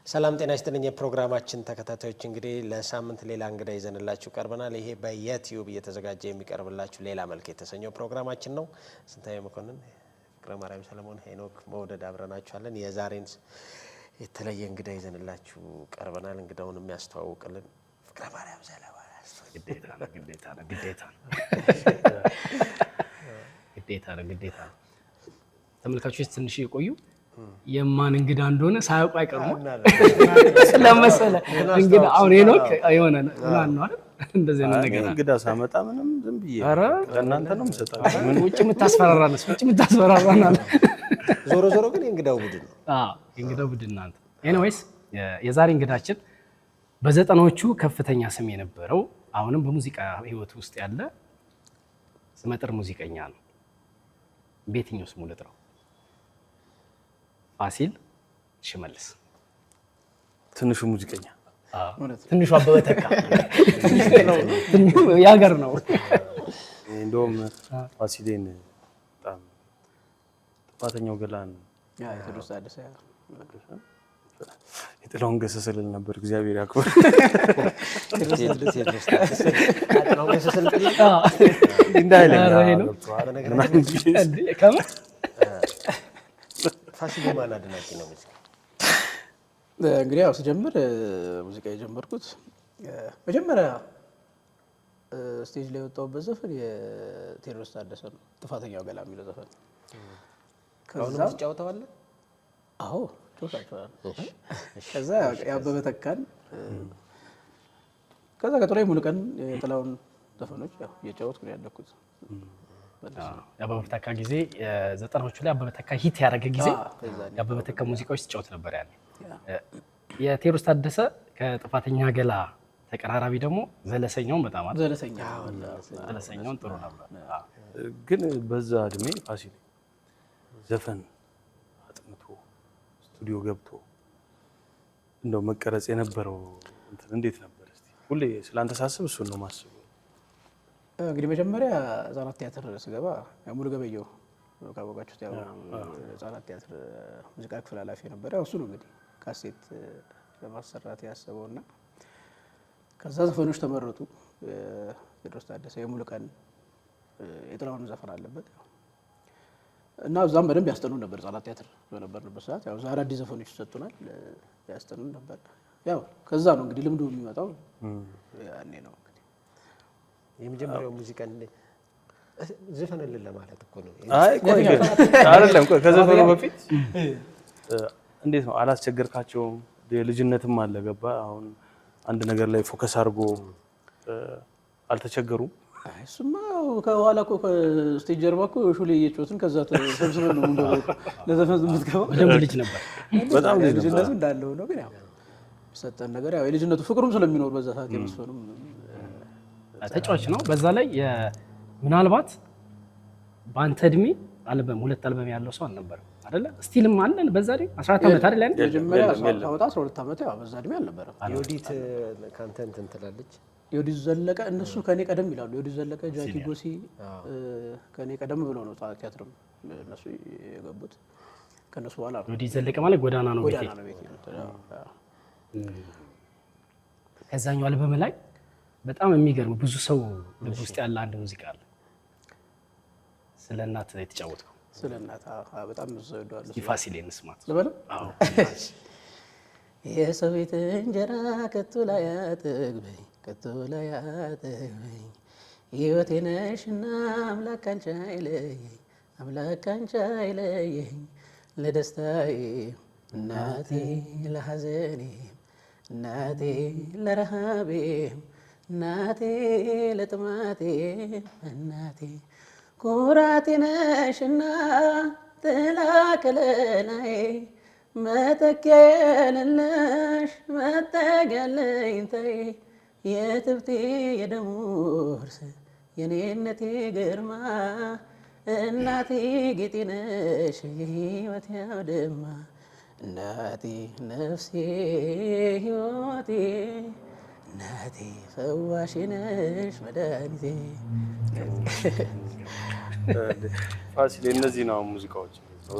ሰላም ጤና ይስጥልኝ የፕሮግራማችን ተከታታዮች እንግዲህ ለሳምንት ሌላ እንግዳ ይዘንላችሁ ቀርበናል። ይሄ በዩቲዩብ እየተዘጋጀ የሚቀርብላችሁ ሌላ መልክ የተሰኘው ፕሮግራማችን ነው። ስንታየው መኮንን፣ ፍቅረ ማርያም ሰለሞን፣ ሄኖክ መውደድ አብረናችኋለን። የዛሬን የተለየ እንግዳ ይዘንላችሁ ቀርበናል። እንግዳውን የሚያስተዋውቅልን ፍቅረ ማርያም ሰለሞን ግዴታ ነው። ተመልካቾች ትንሽ የቆዩ የማን እንግዳ እንደሆነ ሳያውቁ አይቀርም ስለመሰለ እንግዳ አሁን ሄኖክ የሆነ ምናምን ነው አይደል? እንደዚህ አይነት ነገር እንግዳ ሳመጣ ምንም ዝም ብዬ ለእናንተ ነው የምሰጠው። ውጭ የምታስፈራራና ዞሮ ግን የእንግዳው ቡድን ነው። የእንግዳው ቡድን እናንተ። ኤኒዌይስ የዛሬ እንግዳችን በዘጠናዎቹ ከፍተኛ ስም የነበረው አሁንም በሙዚቃ ህይወት ውስጥ ያለ ስመጥር ሙዚቀኛ ነው። በየትኛው ስሙ ልጥራው? ፋሲል ሽመልስ። ትንሹ ሙዚቀኛ፣ ትንሹ አበበ ተካ ያገር ነው። እንደውም ፋሲሌን በጣም ጥፋተኛው ገላን የጥላውን ገሰሰ ልል ነበር። እግዚአብሔር ያክብር። ፋሲል ማን አድናቂ ነው? እንግዲህ ያው ስጀምር ሙዚቃ የጀመርኩት መጀመሪያ ስቴጅ ላይ የወጣሁበት ዘፈን የቴዎድሮስ ታደሰ ነው። ጥፋተኛው ገላ የሚለው ዘፈን ከዛ ትጫወተዋለህ? አዎ ጫወታቸዋለሁ። ከዛ የአበበ ተካን፣ ከዛ ቀጥሎ ሙሉቀን የጥላውን ዘፈኖች ያው እየጫወትኩ ነው ያደኩት። የአበበ ተካ ጊዜ ዘጠናዎቹ ላይ አበበ ተካ ሂት ያደረገ ጊዜ የአበበ ተካ ሙዚቃዎች ሲጫወት ነበር ያለ። የቴዎድሮስ ታደሰ ከጥፋተኛ ገላ ተቀራራቢ ደግሞ ዘለሰኛውን በጣም አለ። ዘለሰኛውን ጥሩ ነበር። ግን በዛ እድሜ ፋሲል ዘፈን አጥንቶ ስቱዲዮ ገብቶ እንደው መቀረጽ የነበረው እንትን እንዴት ነበር? እስቲ ሁሌ ስላንተ ሳስብ እሱን ነው ማስበው። እንግዲህ መጀመሪያ ህጻናት ቲያትር ስገባ ሙሉ ገበየው ካወቃችሁት ያው ህጻናት ቲያትር ሙዚቃ ክፍል ኃላፊ ነበር። ያው እሱ ነው እንግዲህ ካሴት ለማሰራት ያሰበውና ከዛ ዘፈኖች ተመረጡ። ቴዎድሮስ ታደሰ፣ የሙሉቀን፣ የጥላውን ዘፈን አለበት እና እዛም በደንብ ያስጠኑን ነበር። ህጻናት ቲያትር በነበርንበት ሰዓት ያው ዛሬ አዲስ ዘፈኖች ይሰጡናል፣ ያስጠኑን ነበር። ያው ከዛ ነው እንግዲህ ልምዱ የሚመጣው ያኔ ነው። የመጀመሪያው ሙዚቃ ዘፈንልን ለማለት እኮ ነው። አይ ቆይ አይደለም፣ ቆይ ከዘፈኑ በፊት እንዴት ነው? አላስቸገርካቸውም? የልጅነትም አለ ገባ። አሁን አንድ ነገር ላይ ፎከስ አድርጎ አልተቸገሩም? አይ እሱማ ከኋላ እኮ ከስቴጅ ጀርባ እኮ ሹሌ እየጮትን ከዛ ተሰብስበን ነው እንደው ለዘፈን የምትገባው። በደንብ ልጅ ነበር፣ በጣም ልጅነቱ እንዳለው ነው። ግን ያው ሰጠን ነገር ያው የልጅነቱ ፍቅሩም ስለሚኖር በዛ ሰዓት የመስፈኑም ተጫዋች ነው። በዛ ላይ ምናልባት በአንተ እድሜ አልበም 2 አልበም ያለው ሰው አልነበረም አይደለ? ስቲልም አለን በዛ ላይ 14 ዓመት አይደል? ያን መጀመሪያ 12 ዓመት ያው በዛ እድሜ አልነበረም። ዮዲት ካንተ እንትን ትላለች። ዮዲት ዘለቀ እነሱ ከኔ ቀደም ይላሉ። ዮዲት ዘለቀ፣ ጃኪ ጎሲ ከኔ ቀደም ብሎ ነው ቲያትርም እነሱ የገቡት። ከነሱ በኋላ ነው ዮዲት ዘለቀ ማለት ጎዳና ነው ቤቴ። ከዛኛው አልበም ላይ በጣም የሚገርም ብዙ ሰው ልብ ውስጥ ያለ አንድ ሙዚቃ አለ። ስለ እናት የተጫወተው ስለ እናት በጣም ብዙ ይወደዋል። ፋሲል እንስማት ልበለው። አዎ የሰው ቤት እንጀራ ከቶ ላይ አጠግበኝ፣ ከቶ ላይ አጠግበኝ፣ ሕይወቴ ነሽና አምላክ ካንቺ አይለየኝ፣ አምላክ ካንቺ አይለየኝ፣ ለደስታዬ እናቴ፣ ለሐዘኔ እናቴ፣ ለረሃቤ እናቴ፣ ለጥማቴ እናቴ፣ ኩራቴ ነሽና ጥላ ከለላዬ፣ መተኪያ የሌለሽ መጠጊያ አለኝታዬ፣ የትብቴ የደም ውርስ የኔነቴ ግርማ፣ እናቴ ጌጤ ነሽ የሕይወቴ አውድማ፣ እናቴ ነፍሴ ሕይወቴ፣ እናቴ ፈዋሽ ነሽ መድኃኒቴ። ፋሲል እነዚህ ነው ሙዚቃዎች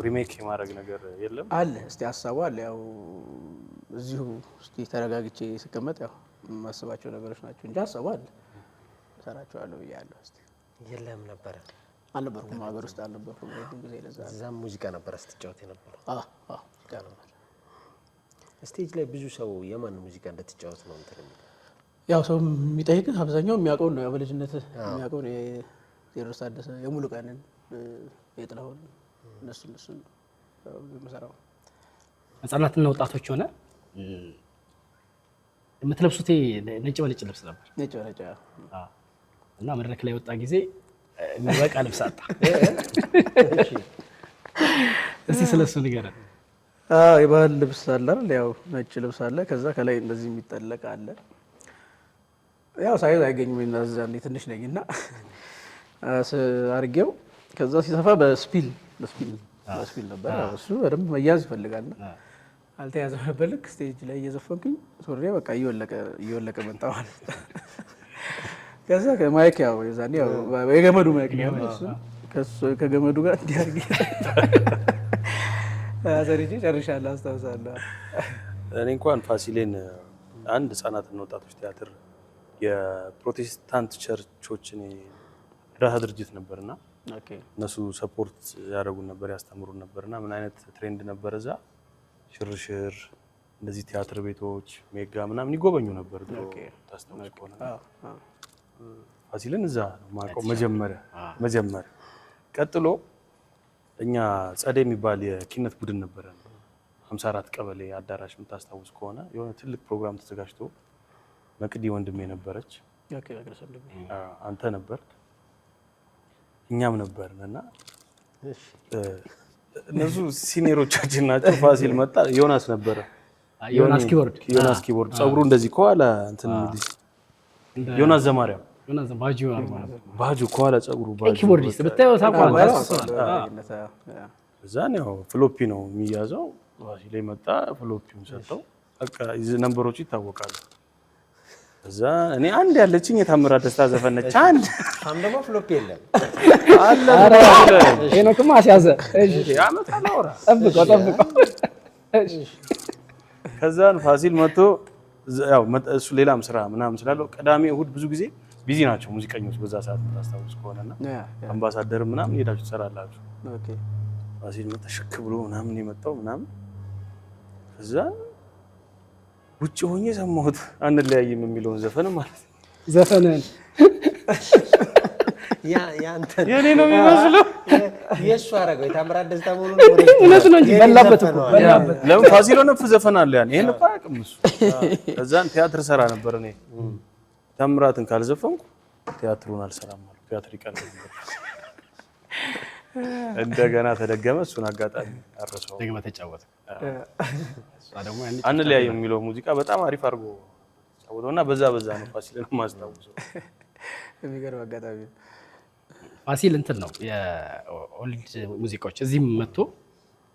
ሪሜክ የማድረግ ነገር የለም አለ። እስቲ ሀሳቡ አለ። ያው እዚሁ እስኪ ተረጋግቼ ስቀመጥ ያው የማስባቸው ነገሮች ናቸው እንጂ ሀሳቡ አለ እሰራቸዋለሁ ብያለሁ። እስኪ የለም ነበረ አልነበርኩም፣ ሀገር ውስጥ አልነበርኩም ረጅም ጊዜ። ለዛ እዛም ሙዚቃ ነበረ ስትጫወት የነበረው? ሙዚቃ ነበር። ስቴጅ ላይ ብዙ ሰው የማን ሙዚቃ እንደተጫወት ነው እንትን የሚለው? ያው ሰው የሚጠይቅህ አብዛኛው የሚያውቀውን ነው። ያው በልጅነት የሚያውቀውን የቴዎድሮስ ታደሰ፣ የሙሉቀንን፣ የጥላሁን እነሱን የምሰራው። ህጻናትና ወጣቶች ሆነ የምትለብሱት ነጭ በነጭ ልብስ ነበር። ነጭ በነጭ እና መድረክ ላይ ወጣ ጊዜ የሚበቃ ልብስ አጣ። እስቲ ስለሱ ንገረን። የባህል ልብስ አለ አይደል? ያው ነጭ ልብስ አለ፣ ከዛ ከላይ እንደዚህ የሚጠለቅ አለ። ያው ሳይዝ አይገኝም እና እዛ ትንሽ ነኝ እና አርጌው ከዛ ሲሰፋ በስፒል ነበር። እሱ በደንብ መያዝ ይፈልጋልና አልተያዘም ነበር። ልክ ስቴጅ ላይ እየዘፈንኩኝ ሱሪ በቃ እየወለቀ መጣ ማለት ነው። ከዛ ከማይክ ያው የዛኔ ያው የገመዱ ማይክ ነው እሱ ከገመዱ ጋር እንዲያርግ አሰሪጂ ጨርሻለሁ፣ አስታውሳለሁ። እኔ እንኳን ፋሲሌን አንድ ህጻናትና ወጣቶች ቲያትር የፕሮቴስታንት ቸርቾችን ራህ ድርጅት ነበርና እነሱ ሰፖርት ያደርጉን ነበር፣ ያስተምሩን ነበርና ምን አይነት ትሬንድ ነበር እዛ ሽርሽር እንደዚህ ቲያትር ቤቶች ሜጋ ምናምን ይጎበኙ ነበር። ታስታውስ ከሆነ ፋሲልን እዛ ነው የማውቀው መጀመሪያ። ቀጥሎ እኛ ጸደይ የሚባል የኪነት ቡድን ነበረ 54 ቀበሌ አዳራሽ የምታስታውስ ከሆነ የሆነ ትልቅ ፕሮግራም ተዘጋጅቶ መቅዲ ወንድሜ ነበረች፣ አንተ ነበር፣ እኛም ነበርን እና እነሱ ሲኒየሮቻችን ናቸው። ፋሲል መጣ፣ ዮናስ ነበረ፣ ዮናስ ኪቦርድ ጸጉሩ እንደዚህ ከኋላ እንትን የሚል ዮናስ ዘማሪያም ባጁ ከኋላ ጸጉሩ ኪቦርዲስት ብታየው ታውቀዋለህ። እዛን ያው ፍሎፒ ነው የሚያዘው። ፋሲል መጣ፣ ፍሎፒውን ሰጠው። በቃ ነምበሮቹ ይታወቃሉ። እዛ እኔ አንድ ያለችኝ የታምራት ደስታ ዘፈነች። አንድ ደግሞ ፍሎፕ የለም አለ ሄኖክማ አስያዘ። እሺ አመጣ ላውራ ጠብቀው። እሺ ከዛን ፋሲል መጥቶ ያው እሱ ሌላም ስራ ምናምን ስላለው ቅዳሜ እሁድ ብዙ ጊዜ ቢዚ ናቸው ሙዚቀኞች በዛ ሰዓት ታስታውስ ከሆነና አምባሳደር ምናምን ሄዳችሁ ትሰራላችሁ። ፋሲል መጣ ሽክ ብሎ ምናምን የመጣው ምናምን ከዛ ውጭ ሆኜ ሰማሁት አንለያይም የሚለውን ዘፈን ማለት ነው። ዘፈንን የኔ ነው የሚመስለው የእሱ አደረገው የታምራት ደስታ መሆኑን እውነት ነው እንጂ በላበት እኮ ለምን ፋሲል ነፍ ዘፈን አለ ያን ይሄን እኮ አያውቅም እሱ። ከዛን ቲያትር ሰራ ነበር እኔ ታምራትን ካልዘፈንኩ ቲያትሩን አልሰራም ማለት ቲያትር ይቀርብ ነበር። እንደገና ተደገመ። እሱን አጋጣሚ አረሰው ደግመ ተጫወተ። አንለያይም የሚለው ሙዚቃ በጣም አሪፍ አድርጎ ተጫወተውና በዛ ነው ፋሲልን ማስታወሰው። የሚገርም አጋጣሚ ፋሲል እንትን ነው የኦልድ ሙዚቃዎች እዚህም መጥቶ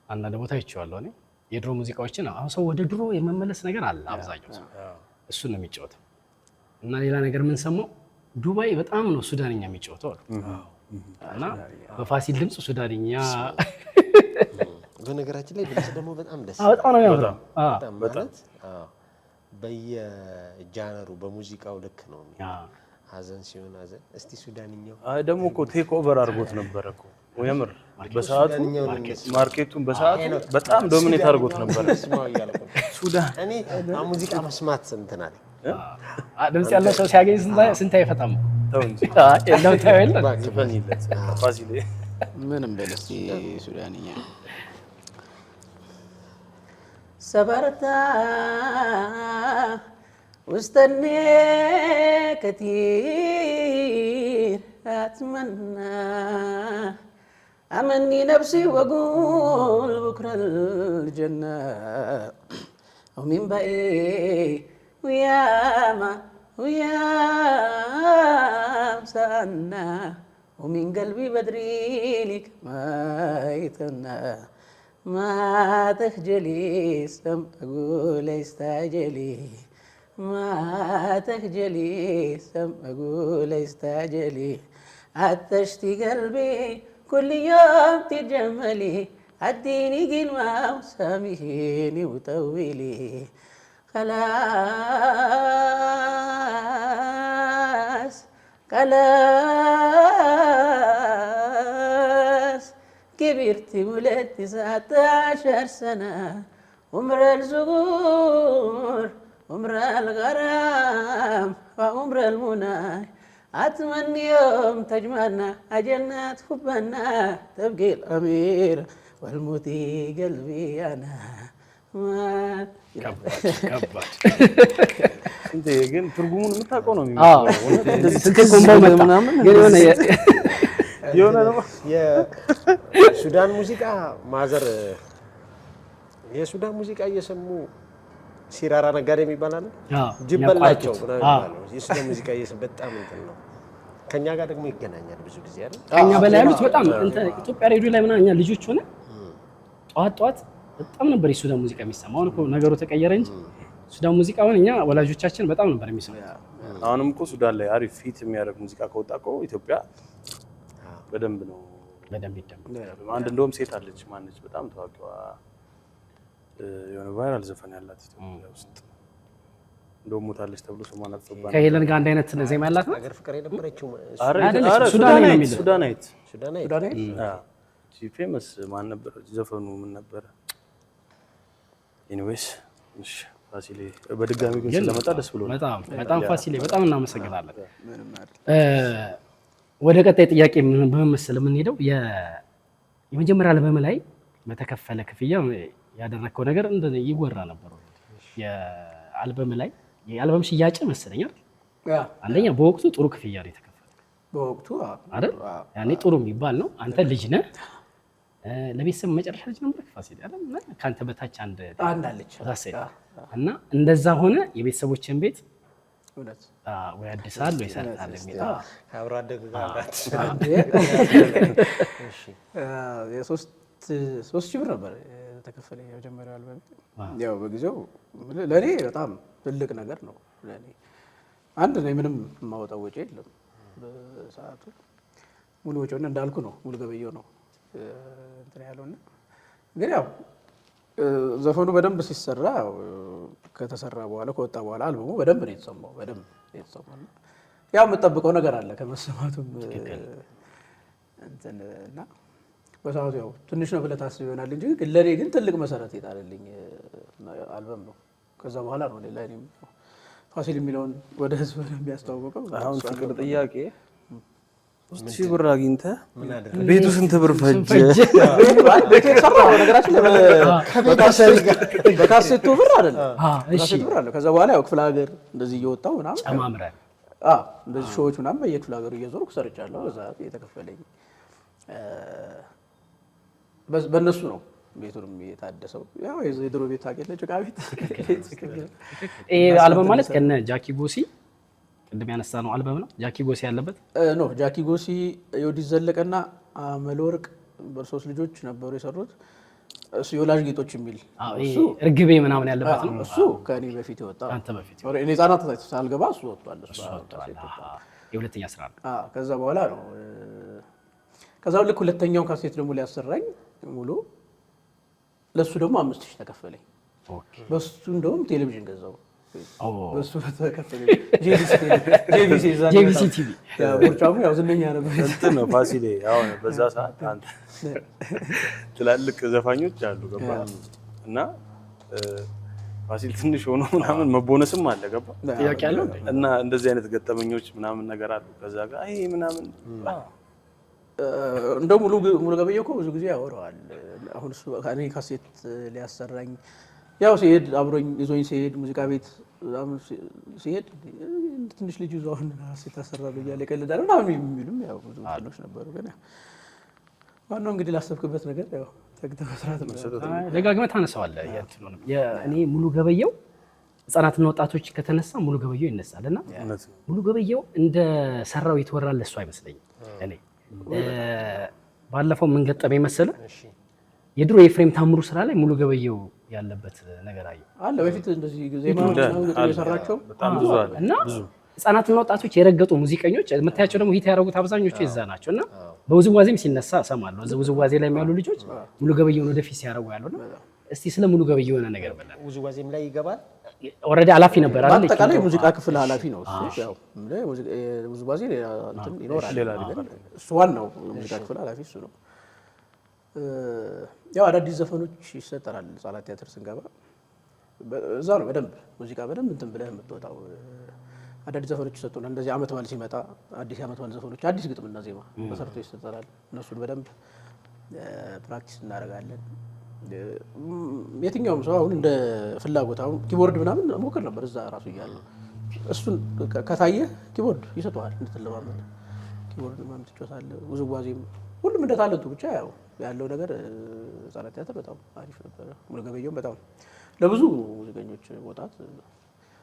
አንዳንድ ቦታ ይቻላል። እኔ የድሮ ሙዚቃዎችን አሁን ሰው ወደ ድሮ የመመለስ ነገር አለ አብዛኛው ሰው እሱን ነው የሚጫወተው። እና ሌላ ነገር ምን ሰማው ዱባይ በጣም ነው ሱዳንኛ የሚጫወተው አሉ እና በፋሲል ድምጽ ሱዳንኛ በነገራችን ላይ ድምጽ ደግሞ በጣም ደስ በጣም ነው የሚያምረው። በጣም በየጃነሩ በሙዚቃው ልክ ነው። ሀዘን ሲሆን ሀዘን እስቲ ሱዳንኛው ደግሞ እኮ ቴክ ኦቨር አድርጎት ነበር እኮ የምር በሰዓቱ ማርኬቱን በሰዓቱ በጣም ዶሚኔት አድርጎት ነበር ሱዳን። እኔ ሙዚቃ መስማት እንትን አለ ድምጽ ያለው ሰው ሲያገኝ ስንት አይፈታም። ተው እንጂ የለም ታው የለም ዘፈንለት ፋሲል ምንም በለስ ሱዳንኛ ሰበርታ ውስጠኔ ከቲር አትመና አመኒ ነፍሲ ወጉል ቡክረል ጀና ወሚን ባኤ ويام سأنا ومن قلبي بدريلك ما يتنا ما تخجلي سم أقول استعجلي ما تخجلي سم أقول استعجلي عتشتي قلبي كل يوم تجملي عديني قلما وسامحيني وطولي خلاص خلاص كبرت ولدت 19 سنة عمر الزهور عمر الغرام وعمر المنى أتمنى يوم تجمعنا أجنات حبنا تبقي الأمير والموتي قلبي أنا ከባድ እንዴ ግን ትርጉሙን የምታውቀው ነው አዎ የሚመስለው ምናምን ግን የሆነ ነው የሱዳን ሙዚቃ ማዘር የሱዳን ሙዚቃ እየሰሙ ሲራራ ነጋዴ የሚባል አለ ጅበላቸው የሱዳን ሙዚቃ እየሰሙ በጣም እንትን ነው ከኛ ጋር ደግሞ ይገናኛል ብዙ ጊዜ አይደል ከኛ በላይ ያሉት በጣም ኢትዮጵያ ሬዲዮ ላይ ምናምን እኛ ልጆች ሆነ ጠዋት በጣም ነበር የሱዳን ሙዚቃ የሚሰማው። አሁን እኮ ነገሩ ተቀየረ እንጂ ሱዳን ሙዚቃውን እኛ ወላጆቻችን በጣም ነበር የሚሰሙት። አሁንም እኮ ሱዳን ላይ አሪፍ ፊት የሚያደርግ ሙዚቃ ከወጣ እኮ ኢትዮጵያ በደንብ ነው ይደመጣል። አንድ እንደውም ሴት አለች ማነች በጣም ታዋቂዋ የሆነ ቫይራል ዘፈን ያላት ኢትዮጵያ ውስጥ እንደውም ሞታለች ተብሎ ስሟን አጥቶባል። ከሄለን ጋር አንድ አይነት ዜማ ያላት ነው። ሀገር ፍቅር የነበረችው ሱዳናይት ፌመስ ማን ነበር ዘፈኑ ምን ነበር? ኤኒዌይስ እሺ ፋሲሌ በድጋሚ ግን ስለመጣ ደስ ብሎ በጣም ፋሲሌ በጣም እናመሰግናለን። ወደ ቀጣይ ጥያቄ በመመሰል የምንሄደው የመጀመሪያ አልበም ላይ በተከፈለ ክፍያ ያደረከው ነገር እንደዚህ ይወራ ነበር። የአልበም ላይ የአልበም ሽያጭ መሰለኛል አንደኛ በወቅቱ ጥሩ ክፍያ ነው የተከፈለ በወቅቱ አይደል? ያኔ ጥሩ የሚባል ነው። አንተ ልጅ ነህ ለቤተሰብ መጨረሻ ልጅ ነበር ፋሲል አይደል? ካንተ በታች አንድ አለች እና እንደዛ ሆነ የቤተሰቦችን ቤት እውነት ወይ አድሳል ወይ ሰርታል የሚል አብሮ አደግ ጋር እሺ የ3 ሺህ ብር ነበር ተከፈለ የመጀመሪያው አልበም። ያው በጊዜው ለኔ በጣም ትልቅ ነገር ነው ለኔ። አንድ ነው ምንም የማወጣው ወጪ የለም በሰዓቱ ሙሉ ወጪውን እንዳልኩ ነው ሙሉ ገበየው ነው እንትን ያለውና ግን ያው ዘፈኑ በደንብ ሲሰራ ከተሰራ በኋላ ከወጣ በኋላ አልበሙ በደንብ ነው የተሰማው ያው የምጠብቀው ነገር አለ ከመሰማቱም እንትን እና በሰዓቱ ያው ትንሽ ነው ብለህ ታስብ ይሆናል እንጂ ግን ለኔ ግን ትልቅ መሰረት የጣለልኝ አልበም ነው። ከዛ በኋላ ነው ሌላ እኔም ፋሲል የሚለውን ወደ ህዝብ የሚያስተዋውቀው። አሁን ፍቅር ጥያቄ 3000 ብር አግኝተህ ቤቱ ስንት ብር ፈጀ? በካሴቱ ብር አይደለም በካሴቱ ብር አለ። ከዛ በኋላ ያው ክፍለ ሀገር እንደዚህ እየወጣው ምናምን ጨማምረን እንደዚህ ሾዎች ምናምን በየክፍለ ሀገሩ እየዞርኩ ሰርቻለሁ። በዛ የተከፈለኝ በእነሱ ነው ቤቱንም የታደሰው። ያው የድሮ ቤት ታውቂያለሽ ጭቃ ቤት። ይሄ አልበም ማለት ከነ ጃኪ ጎሲ ቅድም ያነሳ ነው አልበም ነው። ጃኪ ጎሲ ያለበት ነው። ጃኪ ጎሲ የወዲት ዘለቀና አመለወርቅ በሶስት ልጆች ነበሩ የሰሩት። እሱ የወላጅ ጌጦች የሚል እሱ እርግቤ ምናምን ያለበት ነው። እሱ ከኔ በፊት የወጣ አንተ በፊት እኔ ህጻናት ሳልገባ እሱ ወጥቷል። የሁለተኛ ስራ ነው። ከዛ በኋላ ነው ከዛው ልክ ሁለተኛውን ካሴት ደግሞ ሊያሰራኝ ሙሉ ለሱ ደግሞ 5000 ተከፈለኝ። በሱ እንደውም ቴሌቪዥን ገዛው። በሱ ተከፈለኝ። ጄቪሲ ቲቪ ወርጫሙ ያው ዝነኛ ነበር እንትን ነው ፋሲሌ። አሁን በዛ ሰዓት አንተ ትላልቅ ዘፋኞች አሉ ገባ እና ፋሲል ትንሽ ሆኖ ምናምን መቦነስም አለ ገባ ጥያቄ አለው እና እንደዚህ አይነት ገጠመኞች ምናምን ነገር አሉ ከዛ ጋር አይ ምናምን እንደው ሙሉ ገበየው እኮ ብዙ ጊዜ ያወራዋል። አሁን እሱ እኔ ካሴት ሊያሰራኝ ያው ሲሄድ አብሮኝ ይዞኝ ሲሄድ ሙዚቃ ቤት ሲሄድ ትንሽ ልጅ ይዞ አሁን ካሴት አሰራለሁ እያለ ይቀልዳል ምናምን የሚሉም ያው ብዙ ትኖች ነበሩ። ግን ዋናው እንግዲህ ላሰብክበት ነገር ያው ተግተህ መስራት ነው። ደጋግመህ ታነሳዋለህ። እኔ ሙሉ ገበየው ህጻናትና ወጣቶች ከተነሳ ሙሉ ገበየው ይነሳልና ሙሉ ገበየው እንደ ሰራው የተወራለ እሱ አይመስለኝም እኔ ባለፈው ምን ገጠመኝ መሰለህ? የድሮ የፍሬም ታምሩ ስራ ላይ ሙሉ ገበየው ያለበት ነገር አለ። በፊት እንደዚህ ዜማ ነው የሰራቸው በጣም ብዙ አለ እና ህጻናትና ወጣቶች የረገጡ ሙዚቀኞች የምታያቸው ደግሞ ሂት ያደረጉት አብዛኞቹ እዛ ናቸው እና በውዝዋዜም ሲነሳ እሰማለሁ። ውዝዋዜ ላይ ያሉ ልጆች ሙሉ ገበየውን ወደፊት ሲያደርጉ ያለውና እስቲ ስለ ሙሉ ገበየው የሆነ ነገር በለን። ውዝዋዜም ላይ ይገባል ኦልሬዲ ኃላፊ ነበር አይደል? በአጠቃላይ ሙዚቃ ክፍል ኃላፊ ነው እሱ። ያው ውዝዋዜ እንትን ይኖራል፣ እሱ ዋናው ሙዚቃ ክፍል ኃላፊ እሱ ነው። ያው አዳዲስ ዘፈኖች ይሰጠናል ህጻናት ቲያትር ስንገባ፣ እዛ ነው በደንብ ሙዚቃ በደንብ እንትን ብለህ የምትወጣው። አዳዲስ ዘፈኖች ይሰጡናል። እንደዚህ ዓመት በዓል ሲመጣ አዲስ ዓመት በዓል ዘፈኖች አዲስ ግጥምና ዜማ ተሰርቶ ይሰጠናል። እነሱን በደንብ ፕራክቲስ እናደርጋለን። የትኛውም ሰው አሁን እንደ ፍላጎት አሁን ኪቦርድ ምናምን ሞክር ነበር እዛ ራሱ እያለ እሱን ከታየ ኪቦርድ ይሰጠዋል እንድትለማመድ። ኪቦርድ ምናምን ትጫወታለህ። ውዝዋዜም ሁሉም እንደ ታለንቱ ብቻ ያው ያለው ነገር ህጻናት ቲያትር በጣም አሪፍ ነበረ። ሙሉገበየሁም በጣም ለብዙ ሙዚቀኞች ወጣት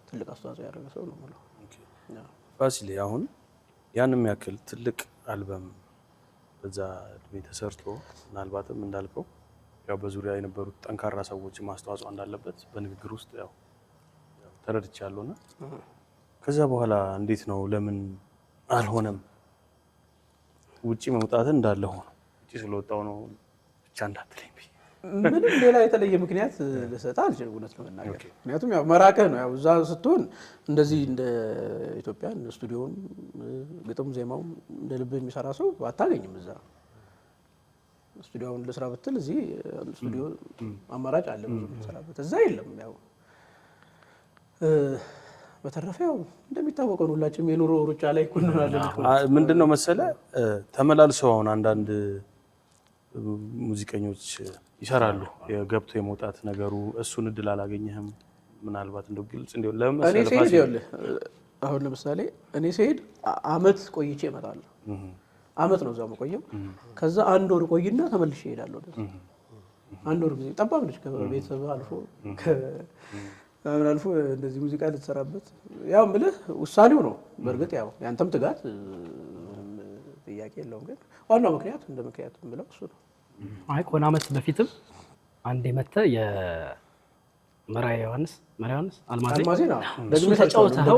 ትልቅ አስተዋጽኦ ያደረገ ሰው ነው ማለት ነው። ፋሲሌ አሁን ያንም ያክል ትልቅ አልበም በዛ እድሜ ተሰርቶ ምናልባትም እንዳልከው ያው በዙሪያ የነበሩት ጠንካራ ሰዎች ማስተዋጽኦ እንዳለበት በንግግር ውስጥ ያው ተረድቻለሁና ከዛ በኋላ እንዴት ነው ለምን አልሆነም? ውጪ መውጣት እንዳለ ሆነ ውጪ ስለወጣው ነው ብቻ እንዳትለኝ። ምንም ሌላ የተለየ ምክንያት ልሰጥ አልችልም እውነት ለመናገር። ምክንያቱም ያው መራቅህ ነው። ያው እዛ ስትሆን እንደዚህ እንደ ኢትዮጵያ ስቱዲዮውን ግጥም ዜማውም እንደ ልብ የሚሰራ ሰው አታገኝም። እዛ ስቱዲዮውን ልስራ ብትል እዚህ ስቱዲዮ አማራጭ አለ ብዙ ልትሰራበት፣ እዛ የለም። ያው በተረፈ ያው እንደሚታወቀው ሁላችንም የኑሮ ሩጫ ላይ እንሆናለን። ምንድነው መሰለ ተመላልሰው አሁን አንዳንድ ሙዚቀኞች ይሰራሉ የገብቶ የመውጣት ነገሩ፣ እሱን እድል አላገኘህም? ምናልባት እንደው ግልጽ እንዲሆን ለምሳሌ እኔ ሲሄድ ይኸውልህ አሁን ለምሳሌ እኔ ሲሄድ አመት ቆይቼ እመጣለሁ። አመት ነው እዛው መቆየው። ከዛ አንድ ወር ቆይና ተመልሼ እሄዳለሁ። አንድ ወር ጊዜ ጠባብ ነች ከቤተሰብ አልፎ አልፎ እንደዚህ ሙዚቃ ልትሰራበት ያው ምልህ ውሳኔው ነው። በእርግጥ ያው ያንተም ትጋት ጥያቄ የለውም። ግን ዋናው ምክንያት እንደ ምክንያት ብለው እሱ ነው። አይ ከሆነ ዓመት በፊትም አንድ የመተ የመራያ ዮሐንስ አልማዜ ነው ደግሞ ተጫውተው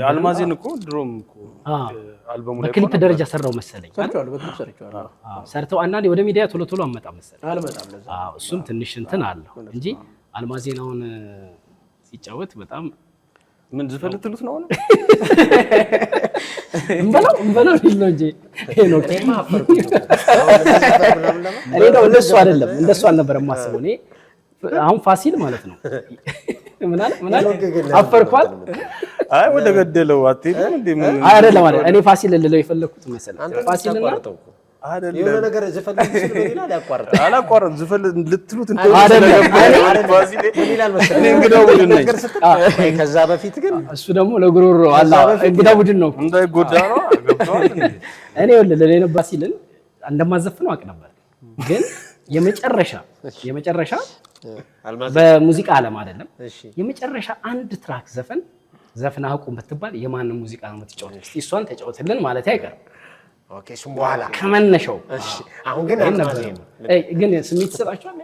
አልማዜን እኮ ድሮም እኮ አልበሙ ላይ በክሊፕ ደረጃ ሰራው መሰለኝ። በክሊፕ ሰርቻለሁ። ሰርተው አንዳንዴ ወደ ሚዲያ ቶሎ ቶሎ አመጣ መሰለኝ። አልመጣም ለዛ። እሱም ትንሽ እንትን አለው እንጂ አልማዜን አሁን ሲጫወት በጣም ምን ዝፈን ልትሉት ነው? እንበለው ነው እንጂ ሄኖክ እኔ ነው እንደሱ አይደለም፣ እንደሱ አልነበረም ማስበው። እኔ አሁን ፋሲል ማለት ነው ምን አለ አፈርኳል። አይ ወደ ገደለው አትሄድም እንዴ? ምን አይደለም ማለት እኔ ፋሲል ልለው የፈለኩት መሰለኝ። ፋሲልና አይደለም የሆነ ነገር ዝፈን ልትል በሌላ አላቋረጥም። ዝፈን ልትሉት አይደለም ፋሲል ምን ይላል መሰለኝ እኔ እንግዳው ቡድን ነኝ። ከዛ በፊት ግን እሱ ደግሞ ለጉሮሮ አላ እንግዳ ቡድን ነው እንዳይጎዳ ነው። ገብቷል እንዴ? እኔ ወለለ ፋሲልን እንደማዘፍነው አውቅ ነበር። ግን የመጨረሻ በሙዚቃ ዓለም አይደለም የመጨረሻ አንድ ትራክ ዘፈን አቁም ብትባል የማንን ሙዚቃ ነው የምትጫወት? እስቲ እሷን ተጫወትልን ማለት አይቀርም። ኦኬ እሱም በኋላ ከመነሻው እሺ። አሁን ግን ግን ስሜት ይሰጣችኋል።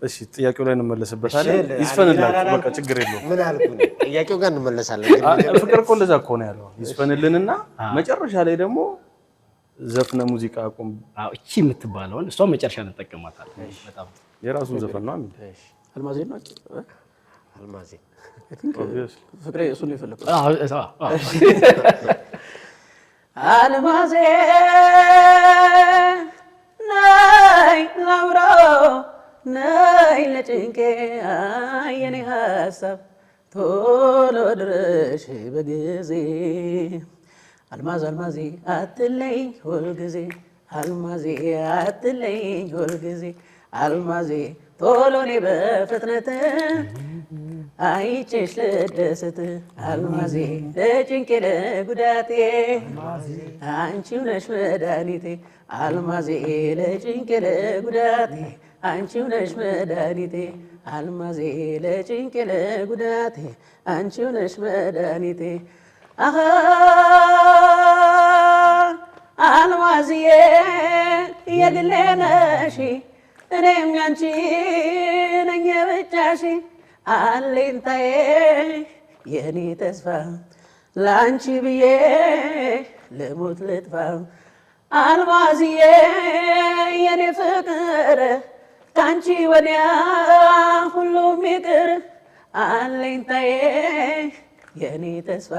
እሺ ጥያቄው ላይ እንመለስበታለን። ይስፈንላችሁ በቃ ችግር የለውም። ምን አልኩ ነው ጥያቄው ጋር እንመለሳለን። ፍቅር እኮ እንደዛ እኮ ነው ያለው። ይስፈንልንና መጨረሻ ላይ ደግሞ ዘፍነ ሙዚቃ አቁም እቺ የምትባለውን እሷ መጨረሻ እንጠቀማታለን። በጣም የራሱን ዘፈን ነው አሚን አልማዜ ነው አልማዜ ፍቅሬ እሱ ነው የፈለኩት። አልማዜ ነይ ላውራ ነይ ለጭንቄ የኔ ሀሳብ ቶሎ ድረሽ በጊዜ አልማዜ አትለኝ ሁልጊዜ አልማዜ አትለኝ ሁልጊዜ አልማዜ ቶሎ እኔ በፍጥነት አይቼሽ ልደሰት አልማዜ ለጭንቄ ለጉዳቴ አንቺው ነሽ መድኃኒቴ አልማዜ ለጭንቄ ለጉዳቴ አንቺው ነሽ መድኃኒቴ አልማዜ ለጭንቄ ለጉዳቴ አንቺው ነሽ መድኃኒቴ አሃ አልማዝዬ የግሌ ነሽ እኔም ያንቺ ነኝ ብቻሽ አለኝታዬ የኔ ተስፋ ለአንቺ ብዬ ልሙት ልጥፋ አልማዝዬ የኔ ፍቅር ከአንቺ ወዲያ ሁሉም አለኝታዬ የኔ ተስፋ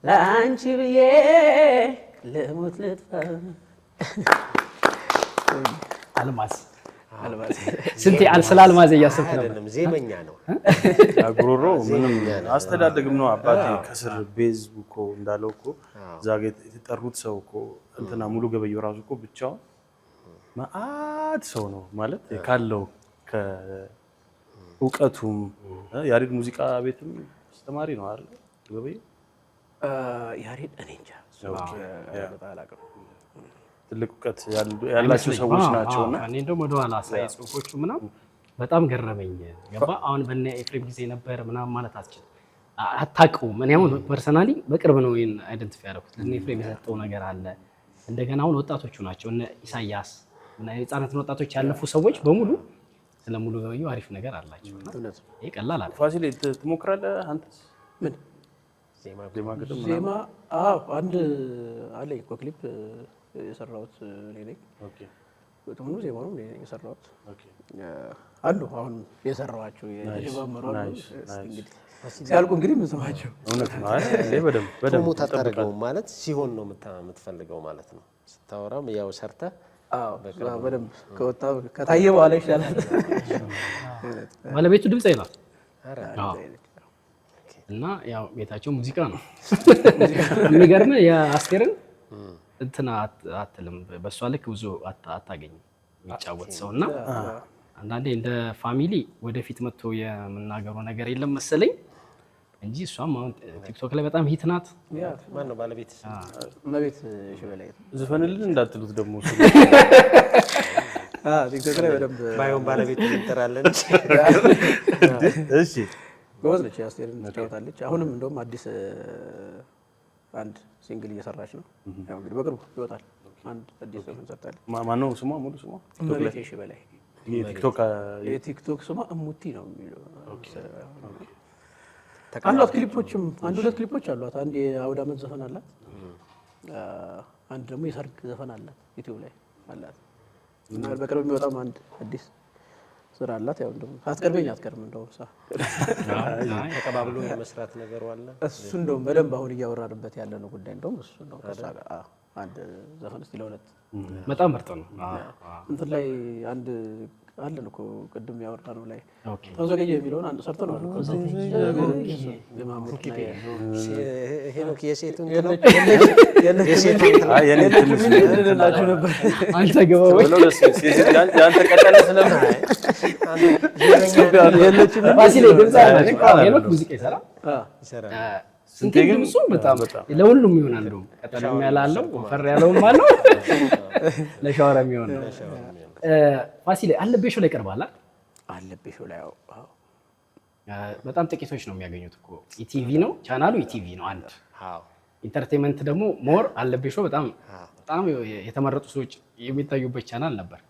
ለአንቺ ብዬ ልሙት ልጥፋ። አልማዝ ስንቴ ስለ አልማዝ እያሰብክ ነበር? አይደለም ዜመኛ ነው። ጉሮሮ ምንም አስተዳደግም ነው። አባቴ ከስር ቤዝ እኮ እንዳለው እኮ እዛ ጋ የተጠሩት ሰው እኮ እንትና ሙሉ ገበየው ራሱ እኮ ብቻውን መአት ሰው ነው ማለት ካለው ከእውቀቱም ያሬድ ሙዚቃ ቤትም አስተማሪ ነው አይደል ገበየው? ያሬድ እኔ እንጃ ትልቅ እውቀት ያላቸው ሰዎች ናቸውና እኔ እንደውም ወደኋላ ሳይ ጽሁፎቹ ምናምን በጣም ገረመኝ። ገባ አሁን በእነ ኤፍሬም ጊዜ ነበር ምናምን ማለት አትችልም፣ አታውቀውም። እኔ አሁን ፐርሰናሊ በቅርብ ነው ይሄን አይደንቲፋይ ያደረኩት። ለእነ ኤፍሬም የሰጠው ነገር አለ። እንደገና አሁን ወጣቶቹ ናቸው እነ ኢሳያስ እና የህፃናትን ወጣቶች ያለፉ ሰዎች በሙሉ ስለ ሙሉ ገበየው አሪፍ ነገር አላቸው። ይሄ ቀላል አይደል? ፋሲል ትሞክራለህ አንተስ? ምን ዜማ? አዎ አንድ አለኝ እኮ ክሊፕ የሰራሁት እኔ ነኝ። ግጥሙን ዜማውንም እኔ ነኝ የሰራሁት። አሉ አሁን የሰራኋቸው የጀመሩ እንግዲህ ሲያልቁ እንግዲህ የምንሰማቸው እውነት ነው። አይ በደምብ ፕሮሞት አታደርገውም ማለት ሲሆን ነው የምትፈልገው ማለት ነው። ስታወራም ያው ሰርተህ በደምብ ከወጣ ከታየ በኋላ ይሻላል። ባለቤቱ ድምፅ ይላል እና ያው ቤታቸው ሙዚቃ ነው። የሚገርምህ የአስቴርን እንትና አትልም፣ በእሷ ልክ ብዙ አታገኝም የሚጫወት ሰው እና አንዳንዴ እንደ ፋሚሊ ወደፊት መጥቶ የምናገረው ነገር የለም መሰለኝ እንጂ እሷም አሁን ቲክቶክ ላይ በጣም ሂት ናት። ማን ነው ባለቤት? መቤት ሽበላይ ዝፈንልን እንዳትሉት ደግሞ ቲክቶክ ላይ በደንብ ባይሆን ባለቤት እንጠራለን። እሺ ጎበዝ ነች፣ አስቴርን ትጫወታለች። አሁንም እንደውም አዲስ አንድ ሲንግል እየሰራች ነው። ያው እንግዲህ በቅርቡ ይወጣል። አንድ አዲስ ዘፈን ሰርታለች። ማነው ስሟ? ሙሉ ስሟ መቤት ሽበላይ። የቲክቶክ ስሟ እሙቲ ነው የሚለው። አሏት ክሊፖችም አንድ ሁለት ክሊፖች አሏት። አንድ የአውደ ዓመት ዘፈን አላት፣ አንድ ደግሞ የሰርግ ዘፈን አላት ዩቲዩብ ላይ አላት። እና በቅርብ የሚወጣም አንድ አዲስ ስራ አላት። ያው እንደውም አትቀርበኝ አትቀርም እንደውም ተቀባብሎ የመስራት ነገሩ አለ። እሱ እንደውም በደንብ አሁን እያወራንበት ያለ ነው ጉዳይ። እንደውም እሱ ነው ከእሷ ጋር አንድ ዘፈን እስኪ ለሁለት በጣም ምርጥ ነው። እንትን ላይ አንድ አለን እኮ ቅድም ያወራነው ላይ ተዘገየ የሚለውን አንድ ሰርተነዋል እኮ ሄኖክ የሴቱን የላችሁ ነበር አንተ ገባ ወይ ያንተ ቀጠለ ስለምን ፋሲል ድምፅ አለ። ሄኖክ ሙዚቃ ይሰራል። ስንቴ ግን እሱ በጣም ለሁሉም ይሆናል። እንደውም ቀጠልም ያላለው ወፈር ያለውም አለው ለሻወር የሚሆን ነው። ፋሲል አለቤሾ ላይ ቀርባላ። አለቤሾ ላይ በጣም ጥቂቶች ነው የሚያገኙት እኮ። ኢቲቪ ነው ቻናሉ፣ ኢቲቪ ነው አንድ። ኢንተርቴንመንት ደግሞ ሞር አለቤሾ በጣም የተመረጡ ሰዎች የሚታዩበት ቻናል ነበር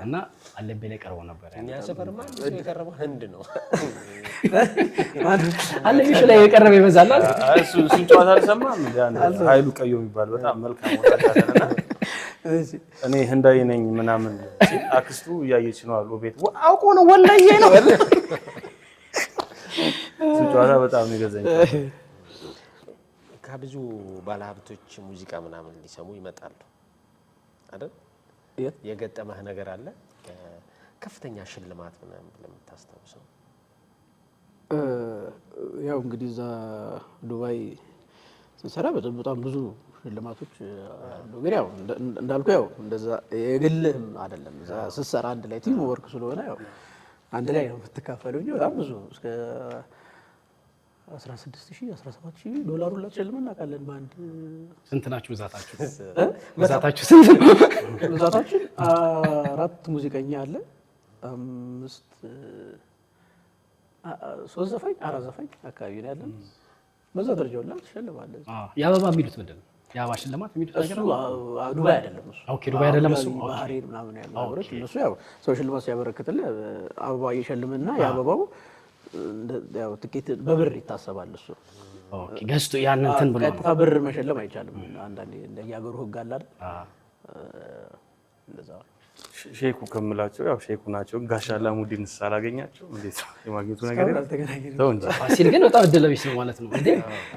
እና አለቤ ላይ ቀርበው ነበር። እኛ ሰፈርማ የቀረበው ህንድ ነው። አለቤሾ ላይ የቀረበ ይበዛል። እሱን ጨዋታ አልሰማም። ኃይሉ ቀዮ የሚባል በጣም መልካም ወጣትና እኔ ህንዳዊ ነኝ ምናምን አክስቱ እያየች ነው አሉ ቤት አውቆ ነው ወላዬ ነው። እሱ ጨዋታ በጣም ይገዛኝ። ከብዙ ባለሀብቶች ሙዚቃ ምናምን ሊሰሙ ይመጣሉ አይደል? የገጠመህ ነገር አለ? ከፍተኛ ሽልማት ምናምን ለምታስታውሰው? ያው እንግዲህ እዛ ዱባይ ስንሰራ በጣም ብዙ ሽልማቶች አሉ። ግን ያው እንዳልኩ ያው እንደዛ የግልህም አይደለም። እዛ ስትሰራ አንድ ላይ ቲም ወርክ ስለሆነ ያው አንድ ላይ ነው የምትካፈለው እንጂ በጣም ብዙ እስከ 16,000 17,000 ዶላር ሁላ ተሸልመን እናውቃለን በአንድ። ስንት ናችሁ ብዛታችሁ? ብዛታችሁ ስንት ነው? ብዛታችን 4 ሙዚቀኛ አለ፣ 3 ዘፋኝ 4 ዘፋኝ አካባቢ ነው ያለን። በዛ ደረጃ ሁላ ተሸልማለን። የአበባ የሚሉት ምንድን ነው? የአበባ ሽልማት የሚሉት ነገር እሱ ዱባይ አይደለም። እሱ ኦኬ፣ ዱባይ አይደለም። እሱ ባህሬን ምናምን ያለው አብሮች እነሱ ያው ሰው ሽልማት ሲያበረክትልህ አበባ እየሸልምና የአበባው ያው ትኬት በብር ይታሰባል። እሱ ኦኬ፣ ገዝቶ ያን እንትን ብሎ ቀጥታ ብር መሸለም አይቻልም። አንዳንዴ እንደየሀገሩ ህግ አለ አይደል? እንደዛ ሼኩ ከምላቸው ያው ሼኩ ናቸው። ጋሽ አላሙዲን ሳላገኛቸው እንዴት የማግኘቱ ነገር ተው እንጂ። ፋሲል ግን በጣም እድለ ቢስ ነው ማለት ነው እንዴ?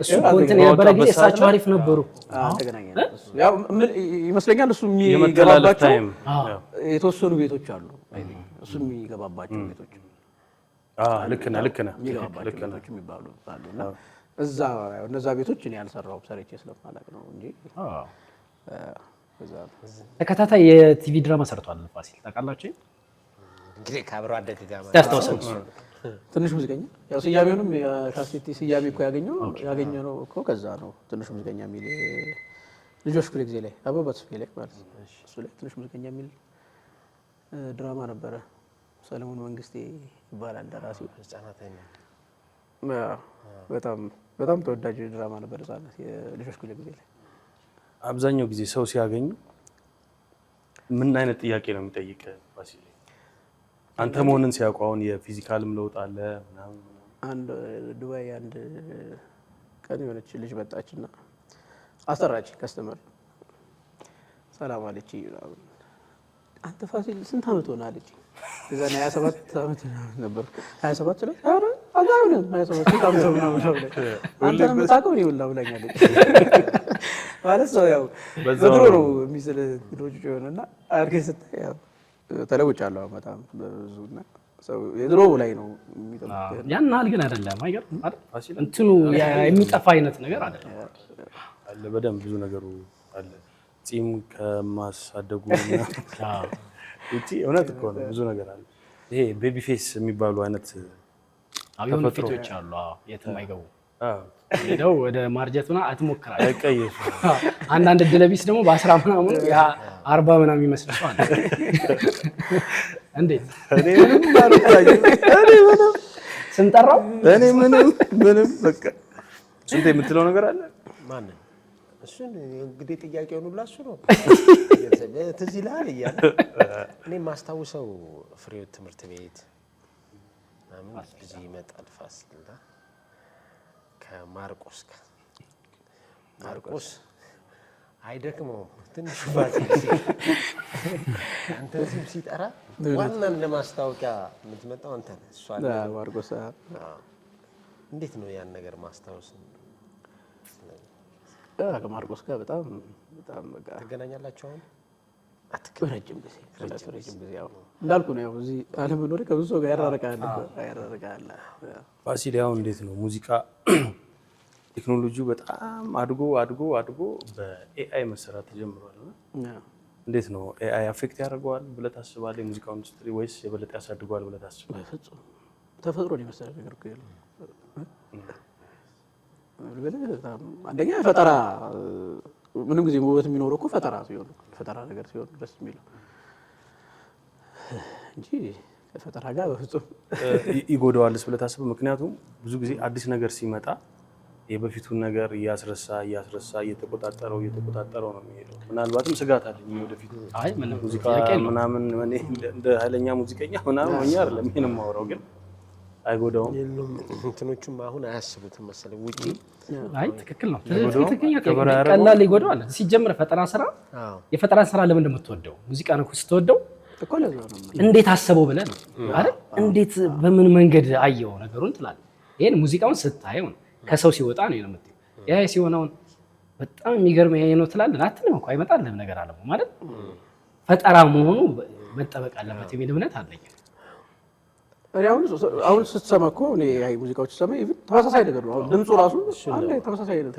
እሱ እንትን የነበረ ጊዜ እሳቸው አሪፍ ነበሩ። ተገናኘን። ያው ይመስለኛል እሱ የሚገባባቸው የተወሰኑ ቤቶች አሉ። እሱ የሚገባባቸው ቤቶች ልክ ነህ የሚገባባቸው ቤቶች የሚባሉ አሉና እዛ እነዛ ቤቶች እኔ ያልሰራሁም ሰርቼ ስለማላውቅ ነው እንጂ ተከታታይ የቲቪ ድራማ ሰርቷል ፋሲል ታውቃላችሁ? እንግዲህ ከአብሮ አደግ ጋር ሰርተውሰን ትንሽ ሙዚቀኛ ያው ስያሜውንም የካሴት ስያሜ እኮ ያገኘነው እኮ ከዛ ነው። ትንሽ ሙዚቀኛ የሚል ልጆች ክፍለ ጊዜ ላይ አበባ ተስፋ ላይ ማለት ነው። እሱ ላይ ትንሽ ሙዚቀኛ የሚል ድራማ ነበረ። ሰለሞን መንግስቴ ይባላል ደራሲው። ህጻናት በጣም ተወዳጅ ድራማ ነበር ህጻናት የልጆች ክፍለ ጊዜ ላይ። አብዛኛው ጊዜ ሰው ሲያገኙ ምን አይነት ጥያቄ ነው የሚጠይቅ ፋሲል? አንተ መሆንን ሲያውቁ አሁን የፊዚካልም ለውጥ አለ ምናምን። አንድ ዱባይ አንድ ቀን የሆነች ልጅ መጣችና አሰራች ከስተመር ሰላም አለች። አንተ ፋሲል ስንት አመት ሆነ አለች። እዛና 27 አመት ነበር። 27 ላይ አረ አጋውንም 27 ስንት አመት ነው አንተ የምታውቀው ነው ይውላ ብላኛለች። ማለት ሰው ያው በድሮ ነው የሚስል ልጅ የሆነና አርገ ስታይ ያው ተለውጫለሁ በጣም ብዙና ሰው የድሮ ላይ ነው የሚጠብቀው። ያን አል ግን አይደለም አይገርም አይደል? እንትኑ የሚጠፋ አይነት ነገር አይደለም አለ። በደንብ ብዙ ነገሩ አለ። ጺም ከማሳደጉ እቺ እውነት እኮ ነው። ብዙ ነገር አለ። ይሄ ቤቢ ፌስ የሚባሉ አይነት አሁን ፊቶች አሉ። የትም አይገቡ ሄደው ወደ ማርጀቱና አትሞክራለህ አይቀየሱ። አንዳንድ ድለቢስ ደግሞ በ10 ምናምን ያ 40 ምናምን የሚመስል ሰው አለ። እንዴት እኔ ምንም አልታየም። ስንጠራው እኔ ምንም በቃ ስንት የምትለው ነገር አለ። ማን እሱን እንግዲህ ጥያቄውን ሁላ እሱ ነው ትዝ ይልሃል እያለ እኔ የማስታውሰው ፍሬው ትምህርት ቤት ምናምን ልጅ ይመጣል ፋሲል ከማርቆስ ማርቆስ አይደክመውም ትንሽ ፋሲል አንተ እዚህም ሲጠራ ዋና ለማስታወቂያ የምትመጣው አንተ ነህ። እሷ ማርቆስ እንዴት ነው ያን ነገር ማስታወስ? ከማርቆስ ጋር በጣም በቃ ትገናኛላችሁ አሁን? ረጅም ጊዜ ያው እንዳልኩ ነው። ያው እዚህ አለመኖር ከብዙ ሰው ጋር ያራርቃል። ፋሲል አሁን እንዴት ነው ሙዚቃ ቴክኖሎጂው በጣም አድጎ በኤአይ መሰራት ተጀምሯል እና እንዴት ነው ኤአይ አፌክት ያደርገዋል ብለህ ታስባለህ? የሙዚቃው ኢንዱስትሪ ወይስ የበለጠ ያሳድገዋል ብለህ ታስባለህ? በፍጹም ተፈጥሮን የመሰለ ነገር እኮ የለም። አንደኛ ፈጠራ ምንም ጊዜ ውበት የሚኖረው እኮ ፈጠራ ሲሆን ፈጠራ ነገር ሲሆን ደስ የሚለው እንጂ ከፈጠራ ጋር በፍጹም ይጎዳዋልስ ብለህ ታስበህ? ምክንያቱም ብዙ ጊዜ አዲስ ነገር ሲመጣ የበፊቱን ነገር እያስረሳ እየተቆጣጠረው ነው የሚሄደው። ምናልባትም ስጋት አለኝ ወደፊት ሙዚቃ ምናምን እንደ ኃይለኛ ሙዚቀኛ ምናምን ሆኜ አይደለም ይሄን የማወራው፣ ግን አይጎዳውም። እንትኖቹም አሁን አያስቡትም መሰለኝ ውጪ። አይ ትክክል ነው። ቀላል ይጎዳዋል። ሲጀምር የፈጠራ ስራ ለምን እንደምትወደው ሙዚቃ ነው ስትወደው እኮ ለዛ ነው እንዴት አሰበው ብለህ ነው አይደል? እንዴት በምን መንገድ አየው ነገሩን ትላለህ። ይሄን ሙዚቃውን ስታየው ነው ከሰው ሲወጣ ነው የምትለው። ያ ሲሆነውን በጣም የሚገርም ይሄ ነው ትላለህ። አትልም እኮ አይመጣልህም ነገር አለ ማለት ፈጠራ መሆኑ መጠበቅ አለበት የሚል እምነት አለኝ። አሁን ስትሰማ እኮ እኔ አይ ሙዚቃዎች ስትሰማ ኢቭን ተመሳሳይ ነገር ነው። አሁን ድምፁ ራሱ አንድ ተመሳሳይ ነው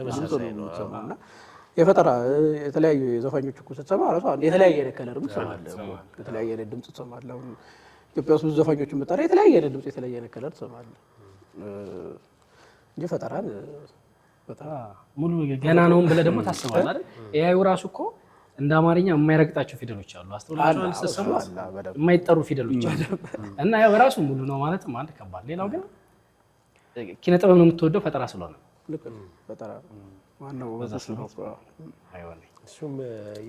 እና የፈጠራ የተለያዩ ዘፋኞች እኮ ስትሰማ ራሱ የተለያየ አይነት ከለር ትሰማለህ፣ የተለያየ አይነት ድምፅ ትሰማለህ። አሁን ኢትዮጵያ ውስጥ ብዙ ዘፋኞችን ብትጠራ የተለያየ አይነት ድምፅ የተለያየ አይነት ከለር ትሰማለህ እንጂ ፈጠራን በጣም ሙሉ ገና ነውም ብለህ ደግሞ ታስባለህ አይደል? ኤአዩ ራሱ እኮ እንደ አማርኛ የማይረግጣቸው ፊደሎች አሉ። አስተውላችኋል? ስትሰሙት የማይጠሩ ፊደሎች አሉ እና ያው ራሱ ሙሉ ነው ማለትም አንድ ከባድ። ሌላው ግን ኪነ ጥበብ ነው የምትወደው ፈጠራ ስለሆነ ልክ ነው። ፈጠራ ማነው ወዘስ ነው አይሆንም። እሱም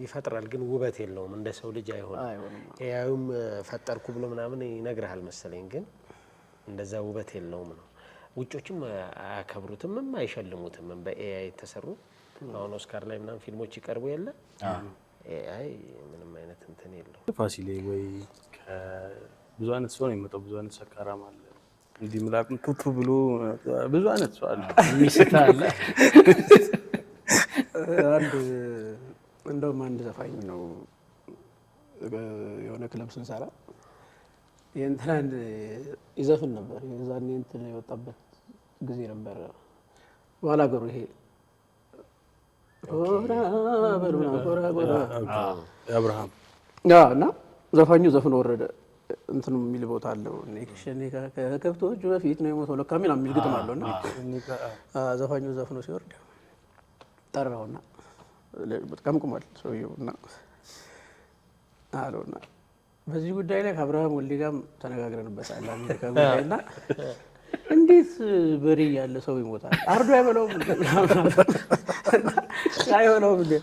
ይፈጥራል ግን ውበት የለውም፣ እንደ ሰው ልጅ አይሆንም። ኤአዩም ፈጠርኩ ብሎ ምናምን ይነግርሃል መሰለኝ፣ ግን እንደዛ ውበት የለውም ነው። ውጮችም አያከብሩትም አይሸልሙትም። በኤአይ የተሰሩ አሁን ኦስካር ላይ ምናምን ፊልሞች ይቀርቡ የለ ኤአይ ምንም አይነት እንትን የለው። ፋሲሌ ወይ ብዙ አይነት ሰው ነው የሚመጣው። ብዙ አይነት ሰካራም አለ። እንዲህ ምላቁን ቱቱ ብሎ ብዙ አይነት ሰው አለ የሚስታ አለ። እንደውም አንድ ዘፋኝ ነው የሆነ ክለብ ስንሰራ የእንትናን ይዘፍን ነበር። የዛኔ እንትን የወጣበት ጊዜ ነበር። በኋላ ገሩ ይሄ ኮራ በሉና ኮራ ኮራ አብርሃም እና ዘፋኙ ዘፍኖ ወረደ። እንትኑ የሚል ቦታ አለው ኔክሽን ከከብቶቹ በፊት ነው የሞተው ለካ የሚል ግጥም አለውና ዘፋኙ ዘፍኖ ሲወርድ ጠራውና ቀምቅሟል ሰውየውና አለውና በዚህ ጉዳይ ላይ ከአብርሃም ወልዴ ጋርም ተነጋግረንበታል። አሜሪካ ጉዳይና እንዴት በሬ ያለ ሰው ይሞታል? አርዶ አይበላውም አይበላውም እንዴ?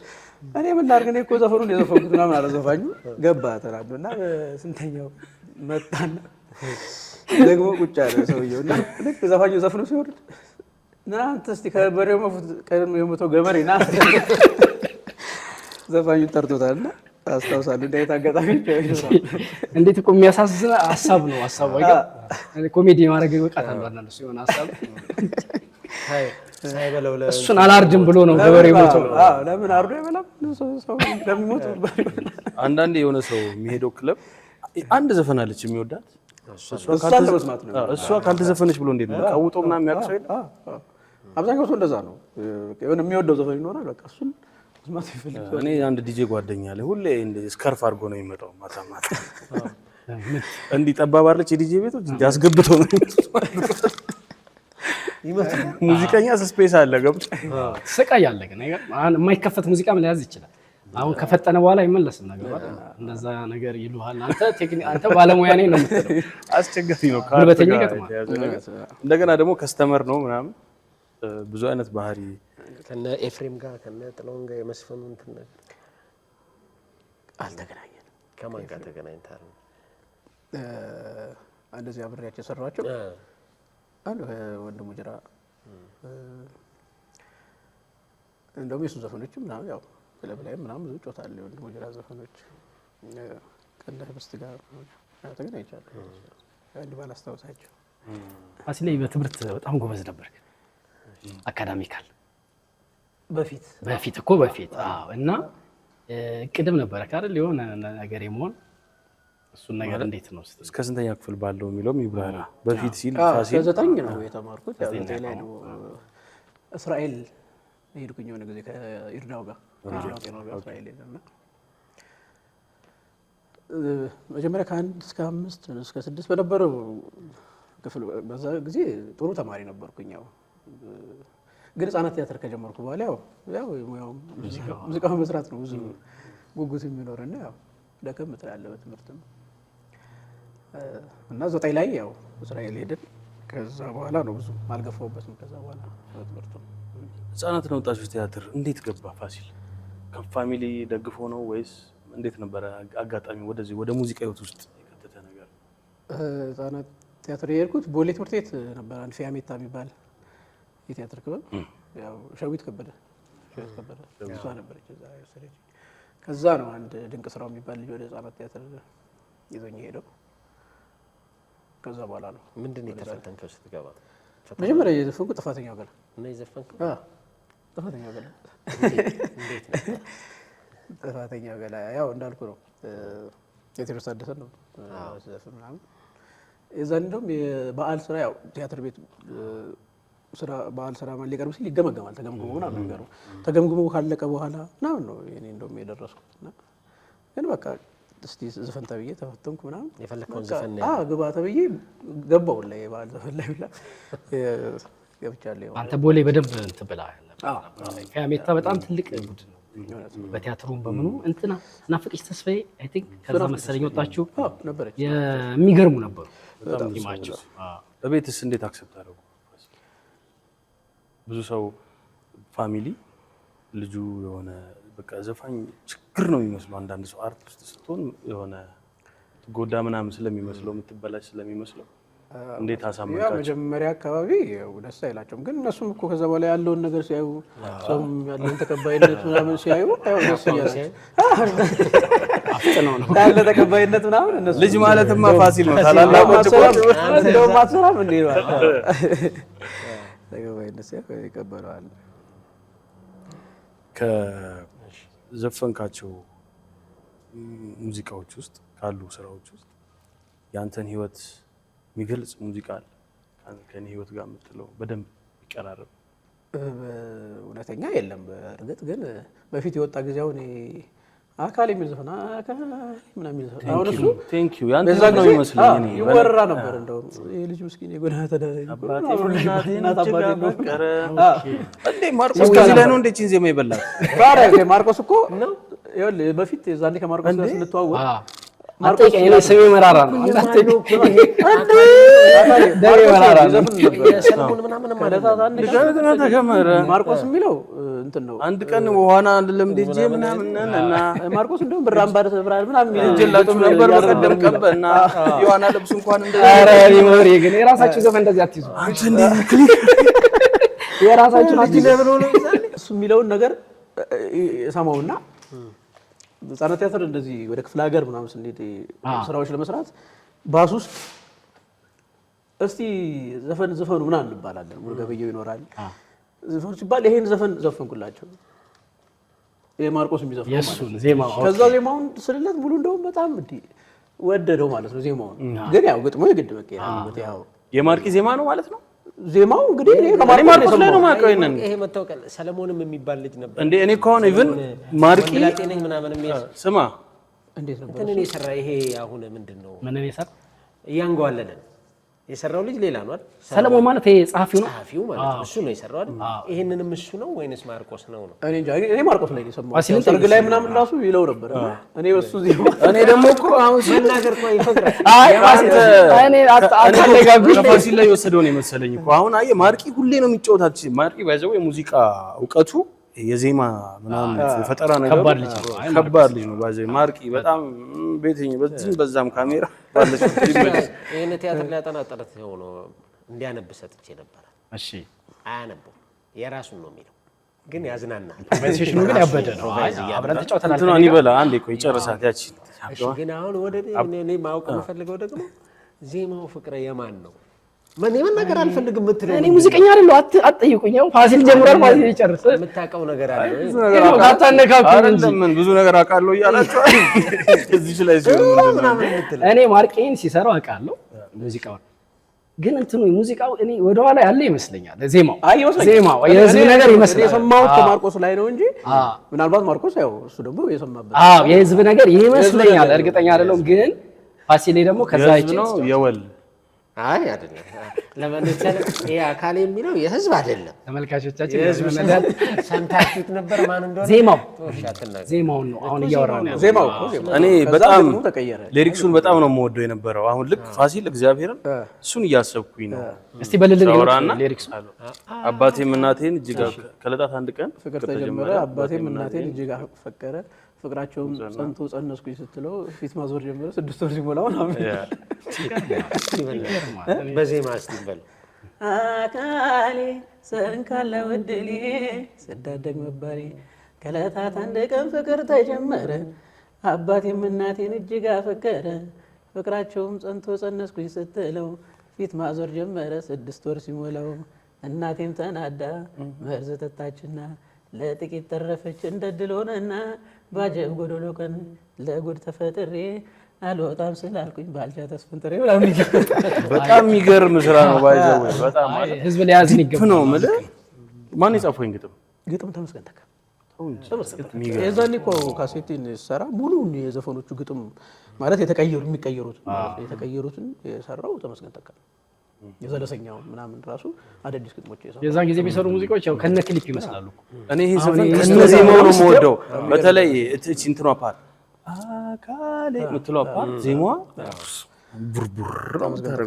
እኔ ምን ላድርግ? እኔ እኮ ዘፈኑን የዘፈንኩት ምናምን አለ ዘፋኙ። ገባ ተናዶና በስንተኛው መጣና ደግሞ ቁጭ አለ ሰውየውና ልክ ዘፋኙ ዘፍኖ ሲወርድ ና አንተ እስኪ ከበሬው የሞተው ገበሬ ና ዘፋኙን ጠርቶታልና አስታውሳለሁ። እንዴት አጋጣሚ እንዴት እኮ የሚያሳዝን ሀሳብ ነው። ሀሳቡ አይደል ኮሜዲ ማድረግ ይወቃት አለ አንዳንድ ሰው የሆነ ሀሳብ ሳይበለው እሱን አላርድም ብሎ ነው ገበሬ ሞተው። ለምን አርዶ አይበላም ሰው ለሚሞት? አንዳንዴ የሆነ ሰው የሚሄደው ክለብ አንድ ዘፈን አለች የሚወዳት እሷ ካልተዘፈነች ብሎ እንዴት ነው ቀውጦ ምናምን የሚያውቅ ሰው የለም። አብዛኛው ሰው እንደዛ ነው። የሆነ የሚወደው ዘፈን ይኖራል በቃ እሱን መስማት ይፈልጋል። እኔ አንድ ዲጄ ጓደኛ አለ ሁሌ ስካርፍ አድርጎ ነው የሚመጣው ማታ ማታ። እንዲህ ጠባብ አለች የዲጄ ቤቶች እንጂ አስገብተው ነው ሙዚቀኛ ስፔስ አለ ገብቶ ስቃይ አለ። ግን የማይከፈት ሙዚቃም ሊያዝ ይችላል። አሁን ከፈጠነ በኋላ አይመለስም ነገር አይደል? እንደዛ ነገር ይሉሃል። አንተ ባለሙያ ነኝ ነው የምትለው። አስቸጋሪ ነው። ጉልበተኛ ይገጥማል። እንደገና ደግሞ ከስተመር ነው ምናምን ብዙ አይነት ባህሪ ከነ ኤፍሬም ጋር ከነ ጥላሁን ጋር የመስፈኑ እንትን ነገር አልተገናኘንም። ከማን ጋር ተገናኝታል? እንደዚህ አብሬያቸው የሰራኋቸው አንዱ ወንድሙ ጅራ እንደውም የሱ ዘፈኖችም ምናምን ያው ክለብ ላይ ምናምን ብዙ ጮታል። ወንድሙ ጅራ ዘፈኖች ከእነ ህብስት ጋር ተገናኝቻለሁ። አንድ ባላስታውሳቸው። ፋሲሌ በትምህርት በጣም ጎበዝ ነበር። አካዳሚካል በፊት እኮ እና ቅድም ነበረ አይደል የሆነ ነገር የመሆን እሱን ነገር እንዴት ነው እስከ ስንተኛ ክፍል ባለው የሚለውም ይብራራ። በፊት ሲል ፋሲል 9 ነው የተማርኩት። ያው ላይ ነው እስራኤል ሄድኩኝ የሆነ ጊዜ ከኢርዳው ጋር እስራኤል ሄደና መጀመሪያ ከ1 እስከ 5 እስከ 6 በነበረው ክፍል በዛ ጊዜ ጥሩ ተማሪ ነበርኩኝ። ያው ግን ህጻናት ቲያትር ከጀመርኩ በኋላ ያው ሙዚቃ መስራት ነው ብዙ ጉጉት የሚኖርና ያው ደከም ትላለህ በትምህርትም እና 9 ላይ ያው እስራኤል ሄድን። ከዛ በኋላ ነው ብዙ አልገፋሁበትም። ከዛ በኋላ በትምህርቱ ህጻናት ነው ወጣቶች ቲያትር እንዴት ገባ ፋሲል? ከፋሚሊ ደግፎ ነው ወይስ እንዴት ነበረ አጋጣሚ ወደዚህ ወደ ሙዚቃ ህይወት ውስጥ የከተተ ነገር? ህጻናት ቲያትር የሄድኩት ቦሌ ትምህርት ቤት ነበር። አንድ ፊያሜታ የሚባል የቲያትር ክበብ ያው ሸዊት ከበደ እሷ ነበረች እዛ የወሰደች። ከዛ ነው አንድ ድንቅ ስራው የሚባል ልጅ ወደ ህጻናት ቲያትር ይዞኝ ሄደው። ከዛ በኋላ ነው ምንድን ነው የተፈተንከው ስትገባ? መጀመሪያ የዘፈንኩት ጥፋተኛው ገላ እና የዘፈንከው ጥፋተኛው ገላ እንዴት ነው ጥፋተኛው ገላ? ያው እንዳልኩ ነው የቴዎድሮስ ታደሰ ነው ዘፈን ምናምን። የዛን እንደውም የበዓል ስራ ያው ቲያትር ቤት ስራ በዓል ስራ ማን ሊቀርብ ሲል ይገመገማል። ተገምግሞ ምናምን ነገሩ ተገምግሞ ካለቀ በኋላ ምናምን ነው እኔ እንደውም የደረስኩት እና ግን በቃ እስቲ ዘፈን ተብዬ ተፈተንኩ ምናምን። የፈለከውን ዘፈን ነው ግባ ተብዬ ገባው ላይ የበዓል ዘፈን ላይ ብላ ገብቻለሁ። አንተ ቦሌ በደንብ እንትን ብለሃል። ፊያሜታ በጣም ትልቅ ቡድን ነው በቲያትሩም በምኑ እንትና ናፍቅሽ ተስፋዬ አይ ቲንክ ከዛ መሰለኝ ወጣችሁ ነበረች። የሚገርሙ ነበሩ በጣም ቲማቸው። በቤትስ እንዴት አክሰፕት አደረጉ? ብዙ ሰው ፋሚሊ ልጁ የሆነ በቃ ዘፋኝ ችግር ነው የሚመስለው። አንዳንድ ሰው አርቲስት ስትሆን የሆነ ጎዳ ምናምን ስለሚመስለው የምትበላሽ ስለሚመስለው እንዴት ያው አሳመንካቸው? መጀመሪያ አካባቢ ያው ደስ አይላቸውም፣ ግን እነሱም እኮ ከዛ በኋላ ያለውን ነገር ሲያዩ ሰውም ያለውን ተቀባይነት ምናምን ሲያዩ ያው ደስ እያላቸው አፍጥነው ነው ያለ ተቀባይነት ምናምን እነሱ ልጅ ማለትማ ፋሲል ነው። ታላላቆች እኮ እንደውም አትሰራም እንዴ ነው ተቀባይነት ሲያዩ ይቀበለዋል። ከዘፈንካቸው ሙዚቃዎች ውስጥ ካሉ ስራዎች ውስጥ ያንተን ህይወት የሚገልጽ ሙዚቃ አለ? ከኔ ህይወት ጋር የምትለው በደንብ ይቀራረብ? እውነተኛ የለም። በእርግጥ ግን በፊት የወጣ ጊዜ አሁን አካል የሚል ዘፈን አካል ምናምን የሚል ዘፈን አሁን እሱ ቴንክ ዩ ያንተ በዛ ነው ጊዜ ይመስለኝ። እኔ ይወራ ነበር። እንደውም ይሄ ልጅ ምስኪን የጎዳና ተዳዳሪ አባቴ እናት እናት አባቴ ነው በቀረ እንዴ ማርቆስ ከዚህ ላይ ነው እንዴ ቺን ዜማ ይበላል? ባረ ማርቆስ እኮ ይኸውልህ በፊት ዛኔ ከማርቆስ ጋር ስንተዋወቅ ማርቆስ እኔ ስሜ መራራ ነው ደሬ መራራ ነው ሰለሞን ምናምን ማርቆስ የሚለው እንትን ነው። አንድ ቀን በኋላ ለምድ ጄ ምናምን እና ማርቆስ እንደውም ብር አምባር ብራል ምናምን ጀላችሁ ነበር በቀደም ቀበና የዋና ልብስ እንኳን እንደዚህ ኧረ ሪሞሪ ግን የራሳችሁ ዘፈን እንደዚህ አትይዙ። አንተ እንዴ ክሊክ የራሳችሁ አትይዙ። እሱ የሚለውን ነገር ሰማውና ህጻናት ቲያትር እንደዚህ ወደ ክፍለ ሀገር ምናምን ስንሄድ ስራዎች ለመስራት ባስ ውስጥ እስቲ ዘፈን ዘፈኑ ምናምን እንባላለን። ሙሉ ገበየው ይኖራል። ዘፈኑ ሲባል ይሄን ዘፈን ዘፈንኩላቸው የማርቆስ የሚዘፈን የእሱን ዜማው ከዛ ዜማውን ስልለት ሙሉ እንደውም በጣም እንዲ ወደደው ማለት ነው። ዜማውን ግን ያው ግጥሞ የግድ በቃ ያው የማርቂ ዜማ ነው ማለት ነው። ዜማው እንግዲህ እኔ ማርቆስ ላይ ነው ማቀው ይሄንን ይሄ መታወቂያ ሰለሞንም የሚባል ልጅ ነበር እንዴ እኔ እኮ አሁን ኢቭን ማርቂ ላጤነኝ ምናምን የሚል ስማ እንዴት ነበር እንትን የሰራ ይሄ አሁን ምንድነው ምን ነው የሰራ እያንጓለለን የሰራው ልጅ ሌላ ነው አይደል? ሰለሞን ማለት ይሄ ጸሐፊው ነው። ጸሐፊው ማለት ነው። እሱ ነው የሰራው አይደል? ይሄንንም እሱ ነው ወይንስ ማርቆስ ነው? እኔ እንጃ። እኔ ማርቆስ ላይ ነው የሰማሁት። ሰርግ ላይ ምናምን ራሱ ይለው ነበር። እኔ በሱ ዜማ እኔ ደግሞ እኮ አሁን መናገር እኮ ይፈቅዳል። አይ እኔ አታለጋብኝ ፋሲል ላይ የወሰደው ነው የመሰለኝ እኮ። አሁን አየህ ማርቂ ሁሌ ነው የሚጫወታት። ማርቂ ባይዘው የሙዚቃ እውቀቱ የዜማ ምናምን ፈጠራ ነገር ከባድ ልጅ ነው ባይዘው ማርቂ በጣም ቤተኛ በዚህም በዛም ካሜራ ባለች ይሄን ቲያትር ላይ ያጠናጠረት ሆኖ እንዲያነብ ሰጥቼ ነበር። እሺ አያነበው የራሱን ነው የሚለው ግን ያዝናናል። ፕሮፌሽኑ ግን ያበደ ነው። አብረን ተጫውተናል። እንትኗን ይበላ አንዴ እኮ ይጨርሳት ያቺ። እሺ ግን አሁን ወደ እኔ ማወቅ የምፈልገው ደግሞ ዜማው ፍቅረ የማን ነው? ምን መናገር አልፈልግም የምትለው እኔ ሙዚቀኛ አይደለሁ። አትጠይቁኝ። ፋሲል ጀምሯል። ፋሲል ይጨርስ። የምታውቀው ነገር አለ ወይ? ምን ብዙ ነገር አውቃለሁ እያላችሁ እዚህ ላይ ሲሆን እኔ ማርቄን ሲሰራው አውቃለሁ ሙዚቃውን ግን እንትኑ ሙዚቃው እኔ ወደኋላ ያለ ይመስለኛል። ዜማው የህዝብ ነገር ይመስላል። የሰማሁት ከማርቆስ ላይ ነው እንጂ ምናልባት ማርቆስ ያው እሱ ደግሞ የሰማበት የህዝብ ነገር ይመስለኛል። እርግጠኛ አይደለሁም። ግን ፋሲሌ ደግሞ ከዛ ነው የወል አይ አይደለም። ለማንኛውም ይሄ አካል የሚለው የህዝብ አይደለም። ተመልካቾቻችን የህዝብ ነገር ሰምታችሁት ነበር። ማን እንደሆነ ዜማውን ነው አሁን እያወራን ነው። ዜማው እኔ በጣም ሊሪክሱን በጣም ነው የምወደው የነበረው። አሁን ልክ ፋሲል እግዚአብሔርን እሱን እያሰብኩኝ ነው። እስቲ በልልን ሊሪክሱ አባቴም እናቴን እጅግ ከለጣት አንድ ቀን ፍቅር ተጀመረ። አባቴም እናቴን እጅግ አፈቀረ ፍቅራቸውም ጸንቶ ጸነስኩኝ ስትለው ፊት ማዞር ጀመረ 6 ወር ሲሞላው ምናምን በዜማ እስቲበል አካሌ ሰንካለ ወድሌ ስዳደግ መባሌ ከለታት አንድ ቀን ፍቅር ተጀመረ አባቴም እናቴን እጅግ አፈቀረ ፍቅራቸውም ጸንቶ ጸነስኩኝ ስትለው ፊት ማዞር ጀመረ 6 ወር ሲሞላው እናቴም ተናዳ መርዝ ጠጣችና ለጥቂት ተረፈች እንደድል ሆነና ባጀብ ጎዶሎ ቀን ለጉድ ተፈጥሬ አልወጣም ስላልኩኝ ባልቻ ተስፈንጥሬ በጣም የሚገርም ስራ ነው። ባይዘው በጣም ህዝብ ሊያዝን ይገባል ነው ማለት ማን የጻፈው ግጥም ተመስገን ተካ የዛኔ እኮ ካሴቲን ሰራ ሙሉ የዘፈኖቹ ግጥም ማለት የተቀየሩትን የሰራው ተመስገን ተካ የዘለሰኛው ምናምን ራሱ አዳዲስ ግጥሞች የዛን ጊዜ የሚሰሩ ሙዚቃዎች ያው ከነ ክሊፕ ይመስላሉ። እኔ ይሄ ዘፈን ከነዜማው ነው የምወደው። በተለይ እቺ እንትኗ ፓርት አካሌ የምትለው ፓርት ዜማዋ ቡርቡር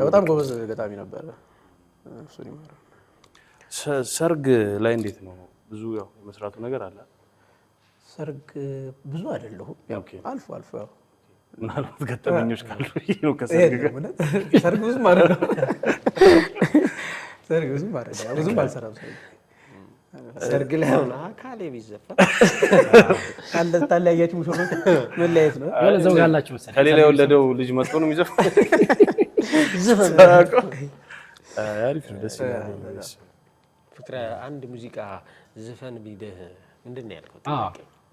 በጣም ጎበዝ ገጣሚ ነበር። እሱን ይማራል። ሰርግ ላይ እንዴት ነው? ብዙ ያው የመስራቱ ነገር አለ። ሰርግ ብዙ አይደለሁም። አልፎ አልፎ ያው ምናልባት ገጠመኞች ካሉ ነው ከሰርግ ጋር ሰርግ ብዙም ማለት ነው። ሰርግ ብዙም ማለት ነው። ብዙም አልሰራም። ሰርግ ላይ ሆነ አካሌ ቢዘፈን ካለ ታለያያችሁ ሙሽሮች መለያየት ነው። የሆነ ዘውግ አላችሁ መሰለኝ። ከሌላ የወለደው ልጅ መጥቶ ነው የሚዘፍነው። አሪፍ ነው፣ ደስ ይላል። ፍቅረ አንድ ሙዚቃ ዝፈን ቢልህ ምንድን ነው ያልከው?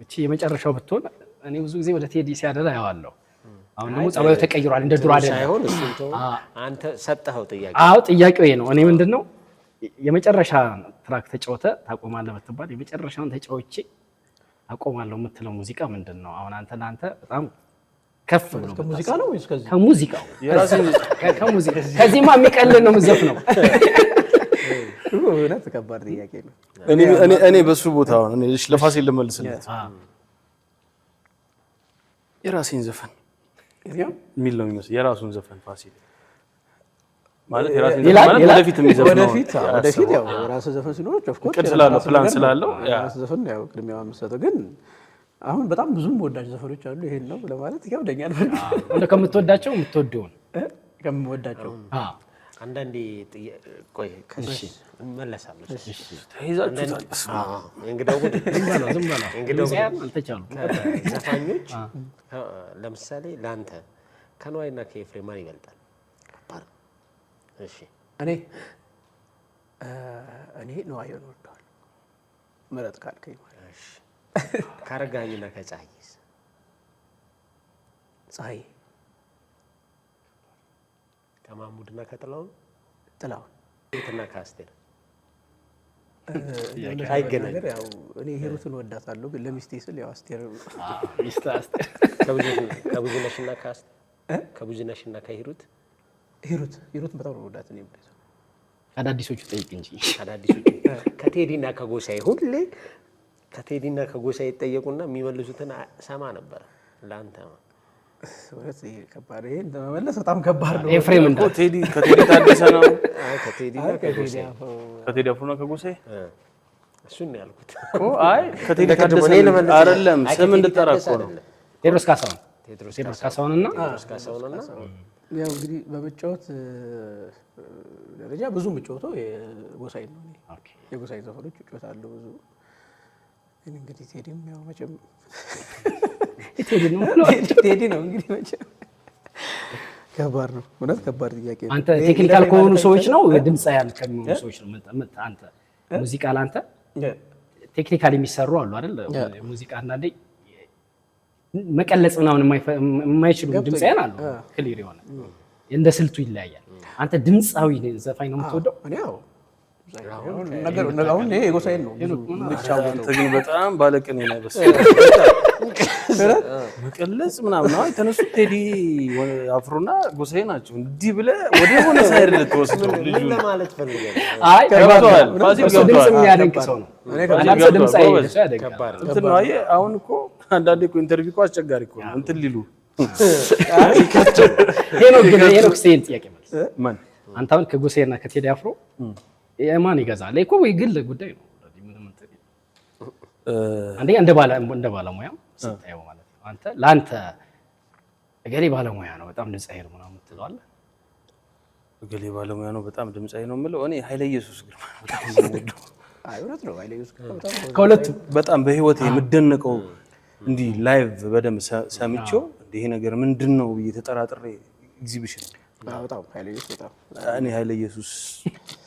እቺ የመጨረሻው ብትሆን እኔ ብዙ ጊዜ ወደ ቴዲ ሲያደላ ያዋለሁ። አሁን ደግሞ ጸባዩ ተቀይሯል፣ እንደ ድሮ አይደለም። ሳይሆን እሱን ተው፣ አንተ ሰጠኸው ጥያቄ። አዎ ጥያቄው ይሄ ነው። እኔ ምንድነው የመጨረሻ ትራክ ተጫውተ ታቆማለህ ብትባል የመጨረሻውን ተጫውቼ አቆማለሁ የምትለው ሙዚቃ ምንድን ነው? አሁን አንተ ለአንተ በጣም ከፍ ብሎ ከሙዚቃ ነው ወይስ ከዚህ? ከሙዚቃው ከሙዚቃ ከዚህማ የሚቀልል ነው የምትዘፍነው። እውነት ከባድ ጥያቄ ነው። እኔ በሱ ቦታ አሁን እኔ ለፋሲል ልመልስለት የራሴን ዘፈን የሚል ነው የሚመስል የራሱን ዘፈን ፋሲል ማለት የራሴን ዘፈን ማለት ወደፊት የሚዘፍነው ወደፊት ያው የራሱ ዘፈን ሲኖር ኦፍ ኮርስ ቅድ ስላለው ፕላን ስላለው የራሱ ዘፈን ያው ቅድሚያ የምትሰጠው ግን አሁን በጣም ብዙም ወዳጅ ዘፈኖች አሉ። ይሄን ነው ለማለት ይከብደኛል። እንደ ከምትወዳቸው የምትወደውን ከምወዳቸው አንዳንዴ ቆይ ከዚህ እመለሳለሁ። እንግዲህ አልተቻሉም ዘፋኞች ለምሳሌ ለአንተ ከነዋይና ከኤፍሬም ማን ይበልጣል? እሺ እኔ ነዋይን እወደዋለሁ። ምረጥ ካልከኝ ማለት ካረጋኝና ከፀሐይስ? ፀሐይ ከማሙድና ከጥላሁን? ጥላሁን ቤትና ከአስቴር አይገናኝ። ያው እኔ ሂሩትን እወዳታለሁ ግን ለሚስቴ ስል ያው አስቴር ከብዙነሽና ከአስቴር ከብዙነሽና ከሂሩት ሂሩትን በጣም ነው የምወዳት እኔ። አዳዲሶቹ ጠይቅ እንጂ አዳዲሶቹ ከቴዲና ከጎሳዬ ሁሌ ከቴዲና ከጎሳዬ ይጠየቁና የሚመልሱትን ሰማ ነበር። ለአንተ ወይስ ከባድ ይሄን ለመመለስ በጣም ከባድ ነው። ኤፍሬም እንደ ቴዲ ከቴዲ ታደሰ ነው ከቴዲና ከጎሳዬ ከቴዲ አፍሮና ከጎሳዬ እሱን ነው ያልኩት። አይ ከቴዲ ታደሰ አይደለም ስም እንድጠራ እኮ ነው። ቴዎድሮስ ካሳሁንና ያው እንግዲህ በመጫወት ደረጃ ብዙ የምጫወተው የጎሳዬ ነው። የጎሳዬ ዘፈኖች እጫወታለሁ ብዙ። እንግዲህ ቴዲም ያው መቼም ቴዲ ነው እንግዲህ መቼም ከባድ ነው። እውነት ከባድ ጥያቄ ነው። አንተ ቴክኒካል ከሆኑ ሰዎች ነው ድምጻያን ከሚሆኑ ሰዎች ነው? አንተ ሙዚቃ ለአንተ ቴክኒካል የሚሰሩ አሉ አይደል? ሙዚቃ አንዳንዴ መቀለጽ ምናምን የማይችሉ ድምጻያን አሉ። ክሊር የሆነ እንደ ስልቱ ይለያያል። አንተ ድምጻዊ ዘፋኝ ነው የምትወደው? እኔ ያው አሁን ይሄ የጎሳዬን ነው የምጫወተው። ግን በጣም ባለቅኔ ነው በስ መቀለጽ ምናምን ነው የተነሱት። ቴዲ አፍሮና ጎሳዬ ናቸው። እንዲህ ብለህ ወደ ሆነ ሳይድ ልትወስደው ልጁ ለማለት ፈልገህ አይ ገብቷል። ፋሲል ድምጽ የሚያደንቅ ሰው ነው። አንተ ድምጻዊ ሰው ያደንቃል። እንትን ነው አየህ። አሁን እኮ አንዳንዴ እኮ ኢንተርቪው እኮ አስቸጋሪ እኮ ነው እንትን ሊሉ ሄኖክ ሴን ጥያቄ ማለት ማን አንተ አሁን ከጎሳዬና ከቴዲ አፍሮ የማን ይገዛል? እኮ ወይ ግል ጉዳይ ነው። አንደኛ እንደ ባለሙያ ስታየው ማለት ነው። አንተ ለአንተ እገሌ ባለሙያ ነው በጣም ድምጻዊ ነው ምናምን ትለዋለህ? እገሌ ባለሙያ ነው በጣም ድምጻዊ ነው የምለው እኔ ኃይለ ኢየሱስ ግርማ በጣም ነው። አይ እውነት ነው። ኃይለ ኢየሱስ ግርማ ከሁለቱ በጣም በህይወቴ የምደነቀው እንዲህ ላይቭ በደንብ ሰምቼው ይሄ ነገር ምንድነው ብዬ ተጠራጥሬ ኤግዚቢሽን በጣም ኃይለ ኢየሱስ በጣም እኔ ኃይለ ኢየሱስ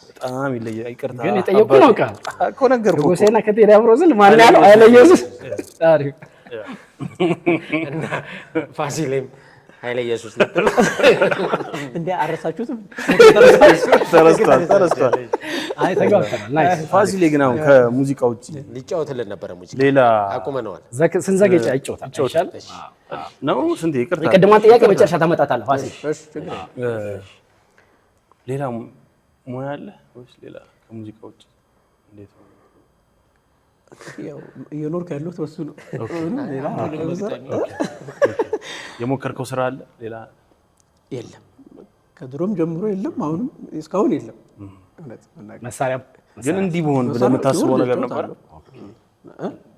በጣም ይለያል። ይቅርታ ግን የጠየቁ ነው ቃል እኮ ነገርኩ እኮ ጎሳዬና ከቴዲ አፍሮ ዝል ማን ያለው ኃይለ ኢየሱስ ታሪክ እና ፋሲልም ኃይለ ኢየሱስ እንዴ አረሳችሁትም? ተረስቷል። አይ ተጋብተናል። ናይስ ፋሲሌ ግን አሁን ከሙዚቃ ውጪ ሊጫወትልን ነበረ ሙዚቃ ሌላ አቁመነዋል። ስንዘገጭ አይጫወታል አይሻል ነው ስንት ይቅርታ የቅድሟን ጥያቄ መጨረሻ ታመጣታለህ ፋሲል። ሌላ ሙያ አለ ወይስ ሌላ ከሙዚቃ ውጪ እንዴት ነው? ያው እየኖርክ ያለው ተወሱ ነው። ሌላ የሞከርከው ስራ አለ ሌላ? የለም ከድሮም ጀምሮ የለም፣ አሁንም እስካሁን የለም። መሳሪያ ግን እንዲህ በሆን ብለህ የምታስበው ነገር ነበር?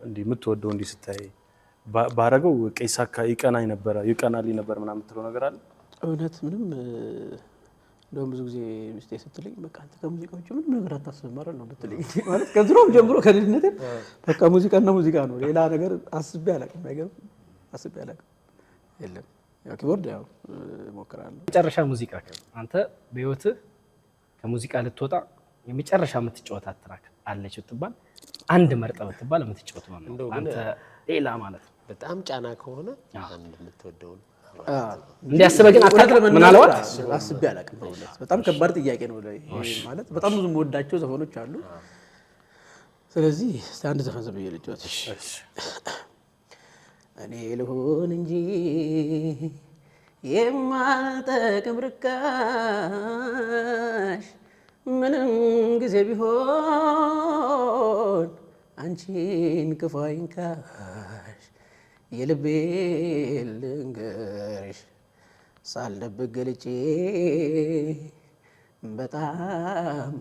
እንዲህ የምትወደው እንዲህ ስታይ ባረገው ቀይሳካ ይቀናኝ ነበር ይቀናልኝ ነበር ምናምን የምትለው ነገር አለ? እውነት ምንም እንደውም ብዙ ጊዜ ሚስቴ ስትለኝ በቃ አንተ ከሙዚቃ ውጭ ምንም ነገር አታስብም አይደል ነው የምትለኝ። ማለት ከድሮም ጀምሮ ከልጅነቴ በቃ ሙዚቃና ሙዚቃ ነው፣ ሌላ ነገር አስቤ አላውቅም። አይገርም? አስቤ አላውቅም። የለም ያው ኪቦርድ ያው እሞክራለሁ። መጨረሻ ሙዚቃ አንተ በህይወትህ ከሙዚቃ ልትወጣ የመጨረሻ የምትጫወታት ትራክ አለች ብትባል አንድ መርጠህ ብትባል የምትጫወተው ነው አንተ ሌላ ማለት ነው። በጣም ጫና ከሆነ አንድ የምትወደው እንዲያስበህ ግን ምናልባት አስቤ አላውቅም። በእውነት በጣም ከባድ ጥያቄ ነው ማለት በጣም ብዙ የምወዳቸው ዘፈኖች አሉ። ስለዚህ አንድ ዘፈን ዝም ብዬ ልጫወት። እኔ ልሆን እንጂ የማልጠቅም ርካሽ ምንም ጊዜ ቢሆን አንቺን ክፉ አይንካሽ፣ የልቤን ልንገርሽ ሳልደብቅ ገልጬ በጣም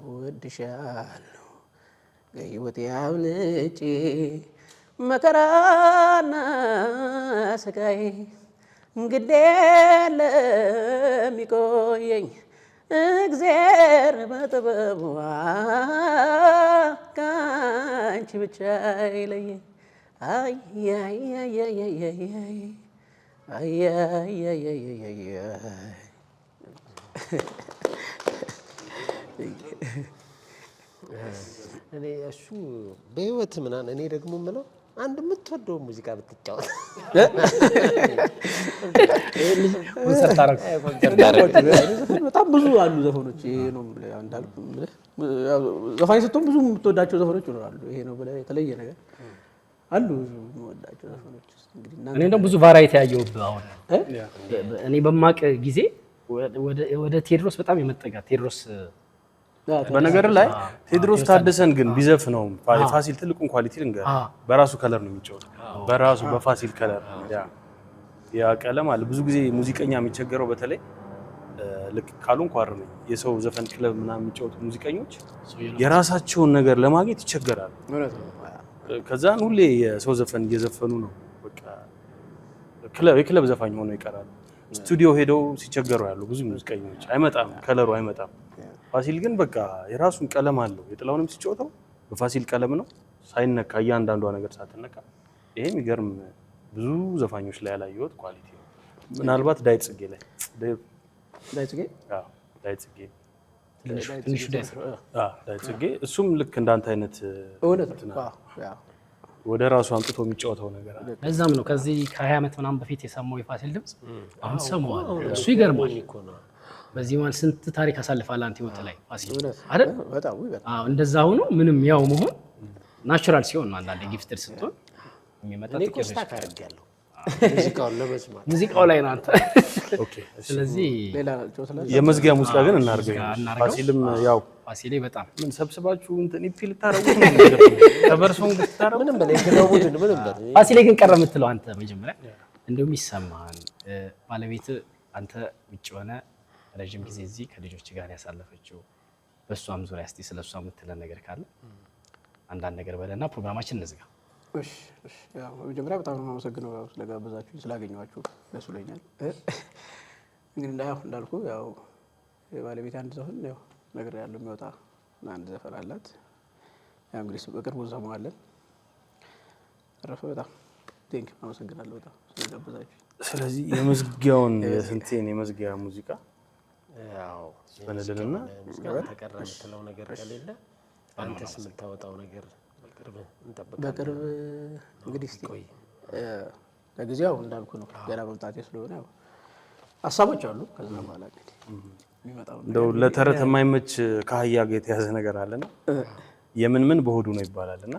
እወድሻለሁ ከሕይወቴ አብልጬ መከራና ስቃይ እንግዴ ለሚቆየኝ እግዜር በጥበቡ ከአንቺ ብቻ አይለየኝ። እኔ እሱ በህይወት ምናምን እኔ ደግሞ የምለው አንድ የምትወደው ሙዚቃ ብትጫወት በጣም ብዙ አሉ ዘፈኖች። ይሄ ነው ዘፋኝ ስትሆን ብዙ የምትወዳቸው ዘፈኖች ይኖራሉ። ይሄ ነው ብለህ የተለየ ነገር አሉ የምወዳቸው ዘፈኖች። እኔ ደግሞ ብዙ ቫራይቲ ያየሁብህ አሁን እኔ በማቅ ጊዜ ወደ ቴዎድሮስ በጣም የመጠጋት ቴዎድሮስ በነገር ላይ ቴዎድሮስ ታደሰን ግን ቢዘፍነው ፋሲል ትልቁን ኳሊቲ ልንገር፣ በራሱ ከለር ነው የሚጫወተው። በራሱ በፋሲል ከለር ያ ቀለም አለ። ብዙ ጊዜ ሙዚቀኛ የሚቸገረው በተለይ ልክ ካሉን ቋርነኝ የሰው ዘፈን ክለብ ምናምን የሚጫወቱ ሙዚቀኞች የራሳቸውን ነገር ለማግኘት ይቸገራሉ። ከዛን ሁሌ የሰው ዘፈን እየዘፈኑ ነው በቃ የክለብ ዘፋኝ ሆነው ይቀራሉ። ስቱዲዮ ሄደው ሲቸገሩ ያሉ ብዙ ሙዚቀኞች አይመጣም፣ ከለሩ አይመጣም። ፋሲል ግን በቃ የራሱን ቀለም አለው። የጥላውንም ሲጫወተው በፋሲል ቀለም ነው ሳይነካ እያንዳንዷ ነገር ሳትነካ። ይሄ የሚገርም ብዙ ዘፋኞች ላይ ያላየሁት ኳሊቲ ነው። ምናልባት ዳዊት ጽጌ ላይ ዳዊት ጽጌ እሱም ልክ እንዳንተ አይነት ወደ ራሱ አምጥቶ የሚጫወተው ነገር አለ። ለዛም ነው ከዚህ ከ20 ዓመት ምናምን በፊት የሰማው የፋሲል ድምፅ አሁን ሰማዋል። እሱ ይገርማል። በዚህ ማለት ስንት ታሪክ አሳልፋል አንተ ህይወት ላይ ፋሲል አይደል? አዎ እንደዛ ሆኖ ምንም ያው መሆን ናቹራል ሲሆን ነው። አንዳንዴ ጊፍትድ ስትሆን የሚመጣ ጥቂት ነው። ሙዚቃው ላይ ነው አንተ። ኦኬ ስለዚህ ሌላ ጮትላ የመዝጊያ ሙዚቃ ግን እናርገው። ፋሲልም ያው ፋሲሌ በጣም ምን ሰብስባችሁ እንትን ኢፒል ታረጉ ነው ተበርሶን ታረጉ ምንም በላይ ግለውት ምንም በላይ ፋሲሌ ግን ቀረ የምትለው አንተ መጀመሪያ እንደውም ይሰማል። ባለቤት አንተ ውጭ ሆነ ረጅም ጊዜ እዚህ ከልጆች ጋር ያሳለፈችው በሷም ዙሪያ እስቲ ስለሷ የምትለን ነገር ካለ አንዳንድ ነገር በለና ፕሮግራማችን እንዝጋ። እሺ ያው መጀመሪያ በጣም ነው የማመሰግነው ስለጋበዛችሁኝ ስላገኘኋችሁ ደስ ብሎኛል። እንግዲህ እንዳልኩ ያው የባለቤት አንድ ዘፈን ያው ነገር ያለው የሚወጣ አንድ ዘፈን አላት። ያው እንግዲህ በቅርቡ እንሰማዋለን። ተረፈ በጣም ቴንክ አመሰግናለሁ በጣም ስለጋበዛችሁኝ። ስለዚህ የመዝጊያውን የስንቴን የመዝጊያ ሙዚቃ ያው በነደልና ተቀራ የምትለው ነገር ከሌለ አንተስ የምታወጣው ነገር በቅርብ እንግዲህ እስቲ ለጊዜው እንዳልኩ ነው ገና መምጣቴ ስለሆነ ያው ሀሳቦች አሉ። ከዛ በኋላ እንግዲህ የሚመጣው እንደው ለተረት የማይመች ከአህያ ጋር የተያዘ ነገር አለና የምን በሆዱ ነው ይባላልና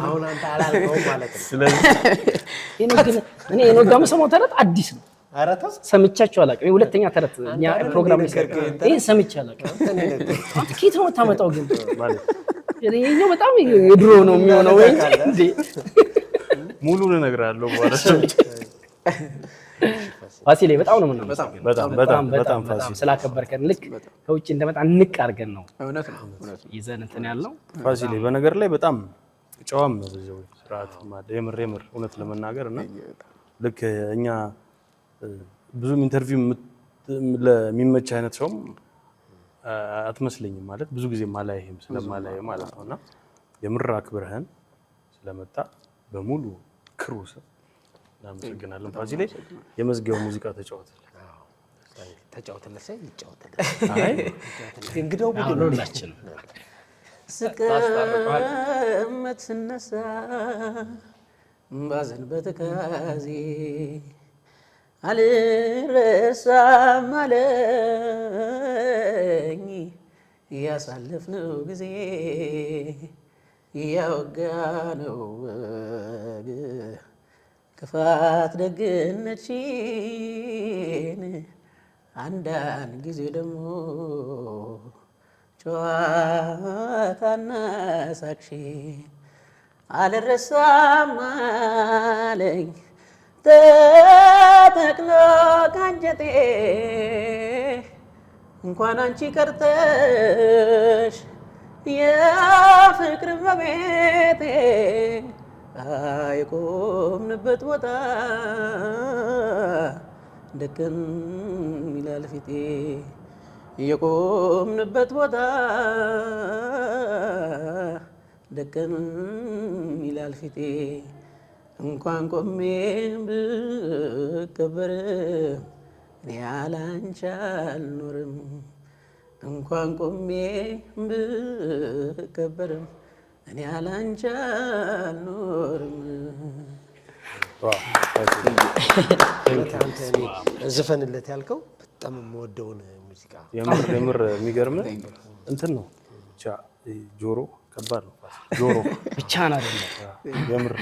አሁን አንተ አላልከውም ማለት ነው። ስለዚህ እኔ የኖጋ የምሰማው ተረት አዲስ ነው። ሰምቻቸው አላውቅም። የሁለተኛ ተረት እኛ ፕሮግራም ላይ ይሄን ሰምቼ አላውቅም። አንተ ኬት ነው የምታመጣው ግን ማለት ይሄኛው በጣም የድሮ ነው የሚሆነው ወይ እንዴ? ሙሉ እነግርሃለሁ በኋላ ፋሲሌ በጣም ነው ምናምን በጣም ፋሲል ስላከበርከን ልክ ከውጭ እንደመጣ ንቅ አድርገን ነው እውነት ነው ይዘን እንትን ያልነው። ፋሲሌ በነገር ላይ በጣም ጨዋም ነው በዚያው ስርዓት ማለት የምር እውነት ለመናገር እና ልክ እኛ ብዙም ኢንተርቪው ለሚመች አይነት ሰውም አትመስለኝም ማለት ብዙ ጊዜ ማላይህም ስለማላይ ማለት ነውና የምር አክብረህን ስለመጣ በሙሉ ክሩ ስም እናመሰግናለን። ፋሲሌ የመዝጊያው ሙዚቃ ተጫወተልን። አይ እንግዲያው ሁላችን ስቀመጥ ስነሳ ባዘን በትካዜ አልረሳም አለኝ ያሳለፍነው ጊዜ ያወጋነው ወግ ክፋት ደግነትሽን አንዳንድ ጊዜ ደግሞ ጨዋታና ሳቅሽን አልረሳም አለኝ ተጠቅሎ ካንጀቴ እንኳን አንቺ ቀርተሽ የፍቅር መቤቴ አይቆምንበት ቦታ ደከም ይላል ፊቴ የቆምንበት ቦታ ደከም ይላል ፊቴ እንኳን ቆሜ ብቀበር እኔ ያላንቺ አልኖርም እንኳን ቆሜ ብቀበርም እኔ ያላንቺ አልኖርም። ዝፈንለት ያልከው በጣም የምወደውን ሙዚቃ የምር የሚገርም እንትን ነው። ብቻ ጆሮ ከባድ ነው። ጆሮ ብቻ ነው አይደለም የምር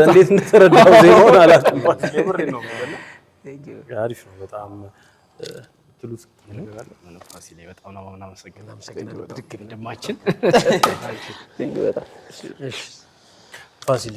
እንዴት እንደተረዳው ዜማውን አላውቅም። የምር ነው ማለት አሪፍ ነው በጣም ትሉት ነገር አለ። ፋሲሌ በጣም ነው እናመሰግናለን። ወንድማችን ፋሲሌ